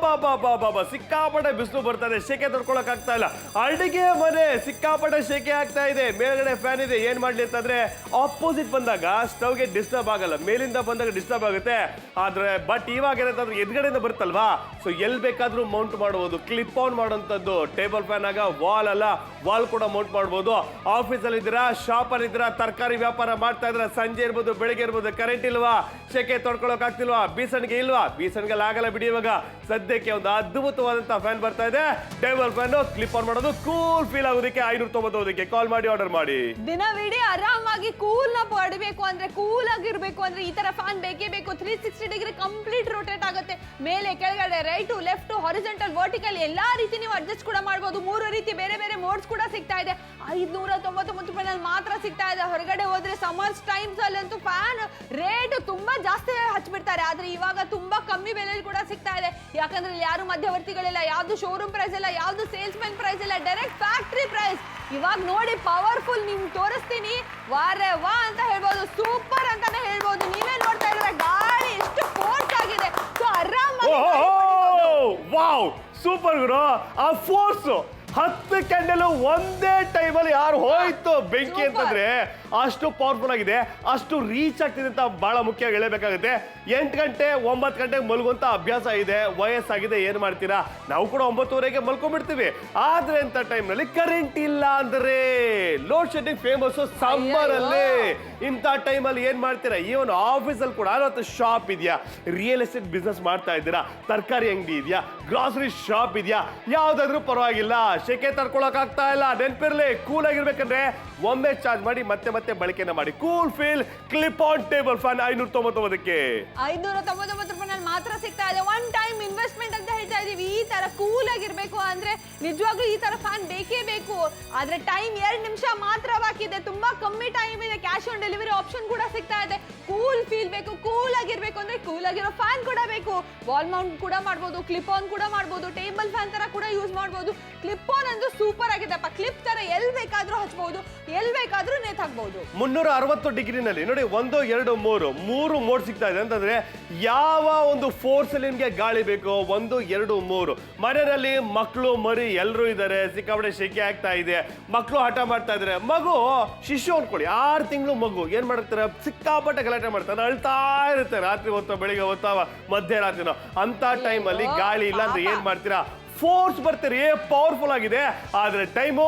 ಸಿಕ್ಕಾಪಟ್ಟೆ ಬಿಸಿಲು ಬರ್ತಾ ಇದೆ, ಶೇಕೆ ತಡ್ಕೊಳಕ್ ಆಗ್ತಾ ಇಲ್ಲ. ಅಡಿಗೆ ಮನೆ ಸಿಕ್ಕಾಪಟ್ಟೆ ಶೇಕೆ ಆಗ್ತಾ ಇದೆ. ಮೇಲ್ಗಡೆ ಫ್ಯಾನ್ ಇದೆ, ಏನ್ ಮಾಡ್ಲಿ ಅಂತಂದ್ರೆ ಆಪೋಸಿಟ್ ಬಂದಾಗ ಸ್ಟವ್ಗೆ ಡಿಸ್ಟರ್ಬ್ ಆಗಲ್ಲ, ಮೇಲಿಂದ ಬಂದಾಗ ಡಿಸ್ಟರ್ಬ್ ಆಗುತ್ತೆ. ಆದ್ರೆ ಬಟ್ ಇವಾಗ ಏನಂತಂದ್ರೆ ಎದ್ಗಡೆಯಿಂದ ಬರುತ್ತಲ್ವಾ, ಸೊ ಎಲ್ಲಿ ಬೇಕಾದ್ರೂ ಮೌಂಟ್ ಮಾಡಬಹುದು. ಕ್ಲಿಪ್ ಆನ್ ಮಾಡುವಂತದ್ದು. ಟೇಬಲ್ ಫ್ಯಾನ್ ಆಗ ವಾಲ್ ಅಲ್ಲ, ವಾಲ್ ಕೂಡ ಮೌಂಟ್ ಮಾಡಬಹುದು. ಆಫೀಸಲ್ಲಿ ಇದ್ದೀರಾ, ಶಾಪ್ ಅಲ್ಲಿ ಇದ್ದೀರಾ, ತರಕಾರಿ ವ್ಯಾಪಾರ ಮಾಡ್ತಾ ಇದ್ರ, ಸಂಜೆ ಇರ್ಬೋದು, ಬೆಳಿಗ್ಗೆ ಇರ್ಬೋದು, ಕರೆಂಟ್ ಇಲ್ವಾ, ಶೆಕೆ ತೊಡ್ಕೊಳಕ್ ಆಗ್ತಿಲ್ವಾ, ಬೀಸಣಿಗೆ ಇಲ್ವಾ, ಬೀಸಣಿಗೆ ಆಗಲ್ಲ ಬಿಡಿ. ಇವಾಗ ಸದ್ಯಕ್ಕೆ ಒಂದು ಅದ್ಭುತವಾದಂತ ಫ್ಯಾನ್ ಬರ್ತಾ ಇದೆ, ಟೇಬಲ್ ಫ್ಯಾನ್. ಕ್ಲಿಪ್ ಆನ್ ಮಾಡೋದು, ಕೂಲ್ ಫೀಲ್ ಆಗೋದಕ್ಕೆ 590 ಕಾಲ್ ಮಾಡಿ ಆರ್ಡರ್ ಮಾಡಿ. ದಿನವಿಡೀ ಆರಾಮಾಗಿ ಕೂಲ್ ನ ಪಡಬೇಕು ಅಂದ್ರೆ, ಕೂಲ್ ಆಗಿರ್ಬೇಕು ಅಂದ್ರೆ ಈ ತರ ಫ್ಯಾನ್ ಬೇಕೇ ಬೇಕು. 360 ಡಿಗ್ರಿ ಕಂಪ್ಲೀಟ್ ರೊಟೇಟ್ ಆಗುತ್ತೆ. ಮೇಲೆ ಕೆಳಗಡೆ, ರೈಟ್ ಲೆಫ್ಟ್, ಹಾರಿಜಾಂಟಲ್, ವರ್ಟಿಕಲ್ ಎಲ್ಲಾ ರೀತಿ ನೀವು ಅಡ್ಜಸ್ಟ್ ಕೂಡ ಮಾಡಬಹುದು. 3 ರೀತಿ ಬೇರೆ ಬೇರೆ ಮೋಡ್ಸ್ ಕೂಡ ಸಿಗ್ತಾ ಇದೆ. 599 ರೂಪಾಯಿನಲ್ಲಿ ಮಾತ್ರ ಸಿಗ್ತಾ ಇದೆ. ಹೊರಗಡೆ ಹೋದ್ರೆ ಸಮರ್ಸ್ ಟೈಮ್ಸ್ ಅಲ್ಲಂತೂ ಫ್ಯಾನ್ ರೇಟ್ ತುಂಬಾ ಜಾಸ್ತಿ ಹಚ್ಬಿಡ್ತಾರೆ. ಆದ್ರೆ ಇವಾಗ ತುಂಬಾ ಕಮ್ಮಿ ಬೆಲೆಯಲ್ಲಿ ಕೂಡ ಸಿಗ್ತಾ ಇದೆ. ಯಾಕಂದ್ರೆ ಯಾರು ಮಧ್ಯವರ್ತಿಗಳಿಲ್ಲ, ಯಾವ್ದು ಶೋರೂಮ್ ಪ್ರೈಸ್ ಇಲ್ಲ, ಯಾವ್ದು ಸೇಲ್ಸ್ ಮ್ಯಾನ್ ಪ್ರೈಸ್ ಇಲ್ಲ, ಡೈರೆಕ್ಟ್ ಫ್ಯಾಕ್ಟ್ರಿ ಪ್ರೈಸ್. ಇವಾಗ ನೋಡಿ ಪವರ್ಫುಲ್, ನಿಮ್ ತೋರಿಸ್ತೀನಿ. ವಾರೆ ವಾ ಅಂತ ಹೇಳ್ಬೋದು, ಸೂಪರ್ ಅಂತಾನೆ ಹೇಳ್ಬೋದು. ನೀವೇ ನೋಡ್ತಾ ಇದ್ರೆ ಗಾಳಿ ಎಷ್ಟು ಫೋರ್ಸ್ ಆಗಿದೆ. ಸೊ ಆರಾಮಾಗಿ ವಾವ್, ಸೂಪರ್ ಗುರು. ಆ ಫೋರ್ಸ್ 10 ಕ್ಯಾಂಡಲ್ ಒಂದೇ ಟೈಮಲ್ಲಿ ಯಾರು ಹೋಯ್ತು ಬೆಂಕಿ ಅಂತಂದ್ರೆ ಅಷ್ಟು ಪವರ್ಫುಲ್ ಆಗಿದೆ, ಅಷ್ಟು ರೀಚ್ ಆಗ್ತಿದೆ ಅಂತ ಬಹಳ ಮುಖ್ಯವಾಗಿ ಹೇಳಬೇಕಾಗುತ್ತೆ. 8 ಗಂಟೆ 9 ಗಂಟೆಗೆ ಮಲ್ಗುವಂತ ಅಭ್ಯಾಸ ಇದೆ, ವಯಸ್ಸಾಗಿದೆ, ಏನ್ ಮಾಡ್ತೀರಾ, ನಾವು ಕೂಡ 9:30ಗೆ ಮಲ್ಕೊಂಡ್ಬಿಡ್ತೀವಿ. ಆದ್ರೆ ಅಂತ ಟೈಮ್ ನಲ್ಲಿ ಕರೆಂಟ್ ಇಲ್ಲ ಅಂದ್ರೆ ಲೋಡ್ ಶೆಡ್ಡಿಂಗ್ ಫೇಮಸ್ ಸಮ್ಮರ್ ಅಲ್ಲಿ. ಇಂಥ ಟೈಮ್ ಅಲ್ಲಿ ಏನ್ ಮಾಡ್ತೀರಾ, ಇವನ್ ಆಫೀಸ್ ಅಲ್ಲಿ ಕೂಡ ಶಾಪ್ ಇದೆಯಾ, ರಿಯಲ್ ಎಸ್ಟೇಟ್ ಬಿಸ್ನೆಸ್ ಮಾಡ್ತಾ ಇದ್ದೀರಾ, ತರಕಾರಿ ಅಂಗಡಿ ಇದೆಯಾ, ಗ್ರಾಸರಿ ಶಾಪ್ ಇದೆಯಾ, ಯಾವ್ದಾದ್ರೂ ಪರವಾಗಿಲ್ಲ, ಶೆಕೆ ತಡ್ಕೊಳಕ್ ಆಗ್ತಾ ಇಲ್ಲ, ನೆನ್ಪಿರ್ಲಿ, ಕೂಲ್ ಆಗಿರ್ಬೇಕಂದ್ರೆ ಒಮ್ಮೆ ಚಾರ್ಜ್ ಮಾಡಿ ಮತ್ತೆ ಮತ್ತೆ ಬಳಕೆನ ಮಾಡಿ. Cool feel clip on table fan 599ಕ್ಕೆ 599 ರೂಪಾಯಿನಲ್ಲಿ ಮಾತ್ರ ಸಿಗ್ತಾ ಇದೆ. ಒನ್ ಟೈಮ್ ಇನ್ವೆಸ್ಟ್ಮೆಂಟ್ ಅಂತ ಹೇಳ್ತಾ ಇದೀವಿ. ಈ ತರ ಕೂಲ್ ಆಗಿರ್ಬೇಕು ಅಂದ್ರೆ ನಿಜವಾಗ್ಲೂ ಈ ತರ ಫ್ಯಾನ್ ಬೇಕೇ ಬೇಕು. ಆದ್ರೆ ಟೈಮ್ 2 ನಿಮಿಷ ಮಾತ್ರ ಬಾಕಿ ಇದೆ, ತುಂಬಾ ಕಮ್ಮಿ ಟೈಮ್ ಇದೆ. ಕ್ಯಾಶ್ ಆನ್ ಡೆಲಿವರಿ ಆಪ್ಷನ್ ಕೂಡ ಸಿಗ್ತಾ ಇದೆ. ಕೂಲ್ ಫೀಲ್ ಬೇಕು, ಕೂಲ್ ಆಗಿರ್ಬೇಕು ಅಂದ್ರೆ ಕೂಲ್ ಆಗಿರೋ ಫ್ಯಾನ್ ಕೂಡ ಬೇಕು. ವಾಲ್ ಮೌಂಟ್ ಕೂಡ ಮಾಡ್ಬೋದು, ಕ್ಲಿಪ್ ಆನ್ ಕೂಡ ಮಾಡ್ಬೋದು, ಟೇಬಲ್ ಫ್ಯಾನ್ ತರ ಕೂಡ ಯೂಸ್ ಮಾಡ್ಬೋದು. ಕ್ಲಿಪ್ ಆನ್ ಅಂದ್ರೆ ಸೂಪರ್ ಆಗಿದೆಪ್ಪ. ಕ್ಲಿಪ್ ತರ ಎಲ್ ಬೇಕಾದ್ರೂ ಹಚ್ಬಹುದು, ಎಲ್ ಬೇಕಾದ್ರೂ ನೇತ್ ಹಾಕ್ಬಹುದು. 360 ಡಿಗ್ರಿನಲ್ಲಿ ನೋಡಿ, 1 2 3 ಮೋಡ್ ಸಿಗ್ತಾ ಇದೆ. ಅಂತಂದ್ರೆ ಯಾವ ಒಂದು ಫೋರ್ಸ್ ಅಲ್ಲಿ ನಿಮ್ಗೆ ಗಾಳಿ ಬೇಕು, 1 2 3. ಮನೆಯಲ್ಲಿ ಮಕ್ಕಳು ಮರಿ ಎಲ್ಲರೂ ಇದ್ದಾರೆ, ಸಿಕ್ಕಾಪಟ್ಟೆ ಶೆಕೆ ಆಗ್ತಾ ಇದೆ, ಮಕ್ಕಳು ಹಠ ಮಾಡ್ತಾ ಇದಾರೆ. ಮಗು ಶಿಶು ಅನ್ಕೊಳ್ಳಿ, 6 ತಿಂಗಳು ಮಗು ಏನ್ ಮಾಡ್ತಾರೆ, ಸಿಕ್ಕಾಪಟ್ಟೆ ಗಲಾಟೆ ಮಾಡ್ತಾರೆ, ಅಳ್ತಾ ಇರುತ್ತೆ, ರಾತ್ರಿ ಹೊತ್ತ ಬೆಳಿಗ್ಗೆ ಹೊತ್ತ ಮಧ್ಯರಾತ್ರಿನೋ. ಅಂತ ಟೈಮ್ ಅಲ್ಲಿ ಗಾಳಿ ಇಲ್ಲ ಅಂದ್ರೆ ಏನ್ ಮಾಡ್ತೀರಾ, ಫೋರ್ಸ್ ಬರ್ತೀರಿ, ಪವರ್ಫುಲ್ ಆಗಿದೆ. ಆದ್ರೆ ಟೈಮು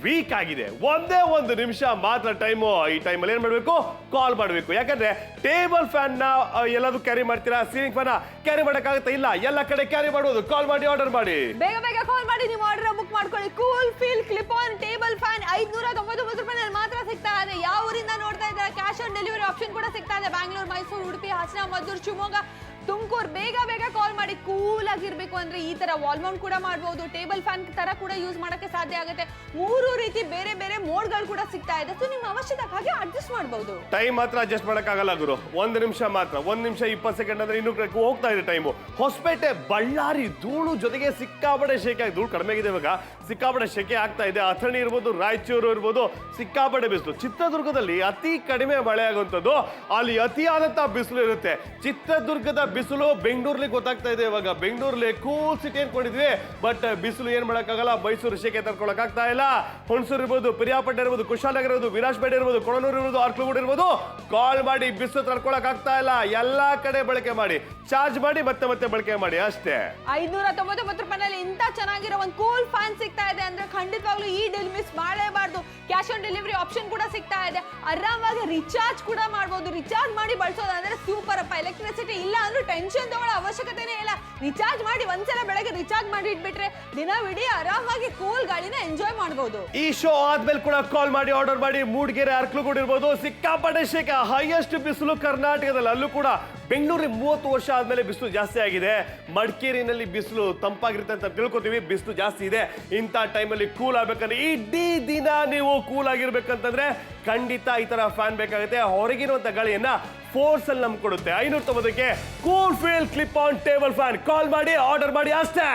ವೀಕ್ ಆಗಿದೆ. ಒಂದೇ 1 ನಿಮಿಷ ಮಾತ್ರ ಟೈಮು. ಈ ಟೈಮಲ್ಲಿ ಏನ್ ಮಾಡ್ಬೇಕು, ಕಾಲ್ ಮಾಡಬೇಕು. ಯಾಕಂದ್ರೆ ಟೇಬಲ್ ಫ್ಯಾನ್ ನ ಎಲ್ಲಾದ್ರೂ ಕ್ಯಾರಿ ಮಾಡ್ತೀರಾ, ಸೀಲಿಂಗ್ ಫ್ಯಾನ್ ಕ್ಯಾರಿ ಮಾಡಕ್ಕಾಗುತ್ತೆ ಇಲ್ಲ, ಎಲ್ಲ ಕಡೆ ಕ್ಯಾರಿ ಮಾಡಬಹುದು. ಕಾಲ್ ಮಾಡಿ ಆರ್ಡರ್ ಮಾಡಿ, ಬೇಗ ಬೇಗ ಕಾಲ್ ಮಾಡಿ ನೀವು ಆರ್ಡರ್ ಬುಕ್ ಮಾಡ್ಕೊಳ್ಳಿ. Cool feel clip on table fan 599 ರೂಪಾಯಿನಲ್ಲಿ ಮಾತ್ರ ಸಿಗ್ತಾ ಇದೆ. ಯಾವ ಊರಿಂದ ನೋಡ್ತಾ ಇದ್ದಾರೆ, ಕ್ಯಾಶ್ ಆನ್ ಡೆಲಿವರಿ ಆಪ್ಷನ್ ಕೂಡ ಸಿಗ್ತಾ ಇದೆ. ಬ್ಯಾಂಗ್ಳೂರ್, ಮೈಸೂರು, ಉಡುಪಿ, ಹಾಸನ, ಮದ್ದೂರು, ಶಿವಮೊಗ್ಗ, ತುಮಕೂರು. ಬೇಗ ಬೇಗ ಕಾಲ್ ಮಾಡಿ. ಕೂಲ್ ಆಗಿರ್ಬೇಕು ಅಂದ್ರೆ ಈ ತರ ವಾಲ್ ಮೌಂಟ್ ಕೂಡ ಮಾಡಬಹುದು, ಟೇಬಲ್ ಫ್ಯಾನ್ ತರ ಕೂಡ ಯೂಸ್ ಮಾಡಕ್ಕೆ ಸಾಧ್ಯ ಆಗುತ್ತೆ. 3 ರೀತಿ ಬೇರೆ ಬೇರೆ ಮೋಡ್ ಗಳು ಕೂಡ ಸಿಗ್ತಾ ಇದೆ. ಸೊ ನಿಮ್ಮ ಅವಶ್ಯಕತೆ ಹಾಗೆ ಅಡ್ಜಸ್ಟ್ ಮಾಡಬಹುದು. ಟೈಮ್ ಮಾತ್ರ ಅಡ್ಜಸ್ಟ್ ಮಾಡಕ್ಕಾಗಲ್ಲ ಗುರು, 1 ನಿಮಿಷ ಮಾತ್ರ. 1 ನಿಮಿಷ 20 ಸೆಕೆಂಡ್ ಅಂದ್ರೆ ಇನ್ನೂ ಹೋಗ್ತಾ ಇದೆ ಟೈಮು. ಹೊಸಪೇಟೆ, ಬಳ್ಳಾರಿ ಧೂಳು ಜೊತೆಗೆ ಸಿಕ್ಕಾಪಟ್ಟೆ ಶೆಕೆ ಆಗಿ, ಧೂಳು ಕಡಿಮೆ ಆಗಿದೆ ಇವಾಗ, ಸಿಕ್ಕಾಪಟ್ಟೆ ಶೆಕೆ ಆಗ್ತಾ ಇದೆ. ಅಥಣಿ ಇರ್ಬೋದು, ರಾಯಚೂರು ಇರ್ಬೋದು, ಸಿಕ್ಕಾಪಟ್ಟೆ ಬಿಸಿಲು. ಚಿತ್ರದುರ್ಗದಲ್ಲಿ ಅತಿ ಕಡಿಮೆ ಮಳೆ ಆಗುವಂಥದ್ದು, ಅಲ್ಲಿ ಅತಿಯಾದಂತಹ ಬಿಸಿಲು ಇರುತ್ತೆ. ಚಿತ್ರದುರ್ಗದ ಬಿಸಿಲು ಬೆಂಗಳೂರಲ್ಲಿ ಗೊತ್ತಾಗ್ತಾ ಇದೆ. ಇವಾಗ ಬೆಂಗಳೂರಲ್ಲಿ ಕೂಲ್ ಸಿಟಿ ಅನ್ಕೊಂಡಿದ್ವಿ, ಬಟ್ ಬಿಸಿಲು ಏನ್ ಮಾಡಕ್ಕಾಗಲ್ಲ. ಮೈಸೂರು ಶೇಕೆ ತರ್ಕೊಳಕ್ ಆಗ್ತಾ ಇಲ್ಲ. ಹುಣಸೂರು ಇರ್ಬೋದು, ಪಿರಿಯಾಪಟ್ಟಣ ಇರ್ಬೋದು, ಕುಶಾಲನಗರ ಇರ್ಬೋದು, ವಿರಾಜಪೇಟೆ ಇರ್ಬೋದು, ಕೊಣನೂರು ಇರ್ಬೋದು, ಅರ್ಕಲಗೂಡು ಇರ್ಬೋದು, ಕಾಲ್ ಮಾಡಿ ಬಿಸಿಲು ತರ್ಕೊಳಕ್ ಆಗ್ತಾ ಇಲ್ಲ. ಎಲ್ಲಾ ಕಡೆ ಬಳಕೆ ಮಾಡಿ, ಚಾರ್ಜ್ ಮಾಡಿ, ಮತ್ತೆ ಮತ್ತೆ ಬಳಕೆ ಮಾಡಿ ಅಷ್ಟೇ. 599 ರೂಪಾಯಿನಲ್ಲಿ ಇಂತ ಚೆನ್ನಾಗಿರೋ ಒಂದು ಕೂಲ್ ಫ್ಯಾನ್ ಸಿಗ್ತಾ ಇದೆ ಅಂದ್ರೆ ಖಂಡಿತವಾಗ್ಲೂ ಈ ಡೀಲ್ ಮಿಸ್ ಮಾಡಲೇಬಾರ್ದು. ಕ್ಯಾಶ್ ಆನ್ ಡೆಲಿವರಿ ಆಪ್ಷನ್ ಕೂಡ ಸಿಗ್ತಾ ಇದೆ. ಆರಾಮಾಗಿ ರಿಚಾರ್ಜ್ ಕೂಡ ಮಾಡಬಹುದು. ರಿಚಾರ್ಜ್ ಮಾಡಿ ಬಳಸೋದಂದ್ರೆ ಸೂಪರ್ ಅಪ್ಪ. ಎಲೆಕ್ಟ್ರಿಸಿಟಿ ಇಲ್ಲ ಅಂದ್ರೆ ಟೆನ್ಷನ್ ತಗೊಳ್ಳೋ ಅವಶ್ಯಕತೆನೇ ಇಲ್ಲ. ರಿಚಾರ್ಜ್ ಮಾಡಿ ಒಂದ್ಸಲ ಬೆಳಗ್ಗೆ ರಿಚಾರ್ಜ್ ಮಾಡಿ ಇಟ್ಬಿಟ್ರೆ ದಿನವಿಡೀ ಆರಾಮಾಗಿ ಕೂಲ್ ಗಾಳಿನ ಎಂಜಾಯ್ ಮಾಡಬಹುದು. ಈ ಶೋ ಆದ್ಮೇಲೆ ಕೂಡ ಕಾಲ್ ಮಾಡಿ ಆರ್ಡರ್ ಮಾಡಿ. ಮೂಡಿಗೆರೆ, ಅರ್ಕಲಗೂಡು ಇರ್ಬೋದು, ಸಿಕ್ಕಾಪಟ್ಟೆ ಶೇಕೆ, ಹೈಯೆಸ್ಟ್ ಬಿಸಿಲು ಕರ್ನಾಟಕದಲ್ಲಿ. ಅಲ್ಲೂ ಕೂಡ ಬೆಂಗಳೂರಲ್ಲಿ 30 ವರ್ಷ ಆದ್ಮೇಲೆ ಬಿಸಿಲು ಜಾಸ್ತಿ ಆಗಿದೆ. ಮಡಿಕೇರಿನಲ್ಲಿ ಬಿಸಿಲು ತಂಪಾಗಿರುತ್ತೆ ಅಂತ ತಿಳ್ಕೊತೀವಿ, ಬಿಸಿಲು ಜಾಸ್ತಿ ಇದೆ. ಇಂಥ ಟೈಮಲ್ಲಿ ಕೂಲ್ ಆಗ್ಬೇಕಂದ್ರೆ, ಇಡೀ ದಿನ ನೀವು ಕೂಲ್ ಆಗಿರ್ಬೇಕಂತಂದ್ರೆ ಖಂಡಿತ ಈ ತರ ಫ್ಯಾನ್ ಬೇಕಾಗುತ್ತೆ. ಹೊರಗಿರುವಂತ ಗಾಳಿಯನ್ನ ಫೋರ್ಸ್ ಅಲ್ಲಿ ನಮ್ಗೆ ಕೊಡುತ್ತೆ. 590ಕ್ಕೆ cool feel clip on table fan. Call ಮಾಡಿ ಆರ್ಡರ್ ಮಾಡಿ ಅಷ್ಟೇ.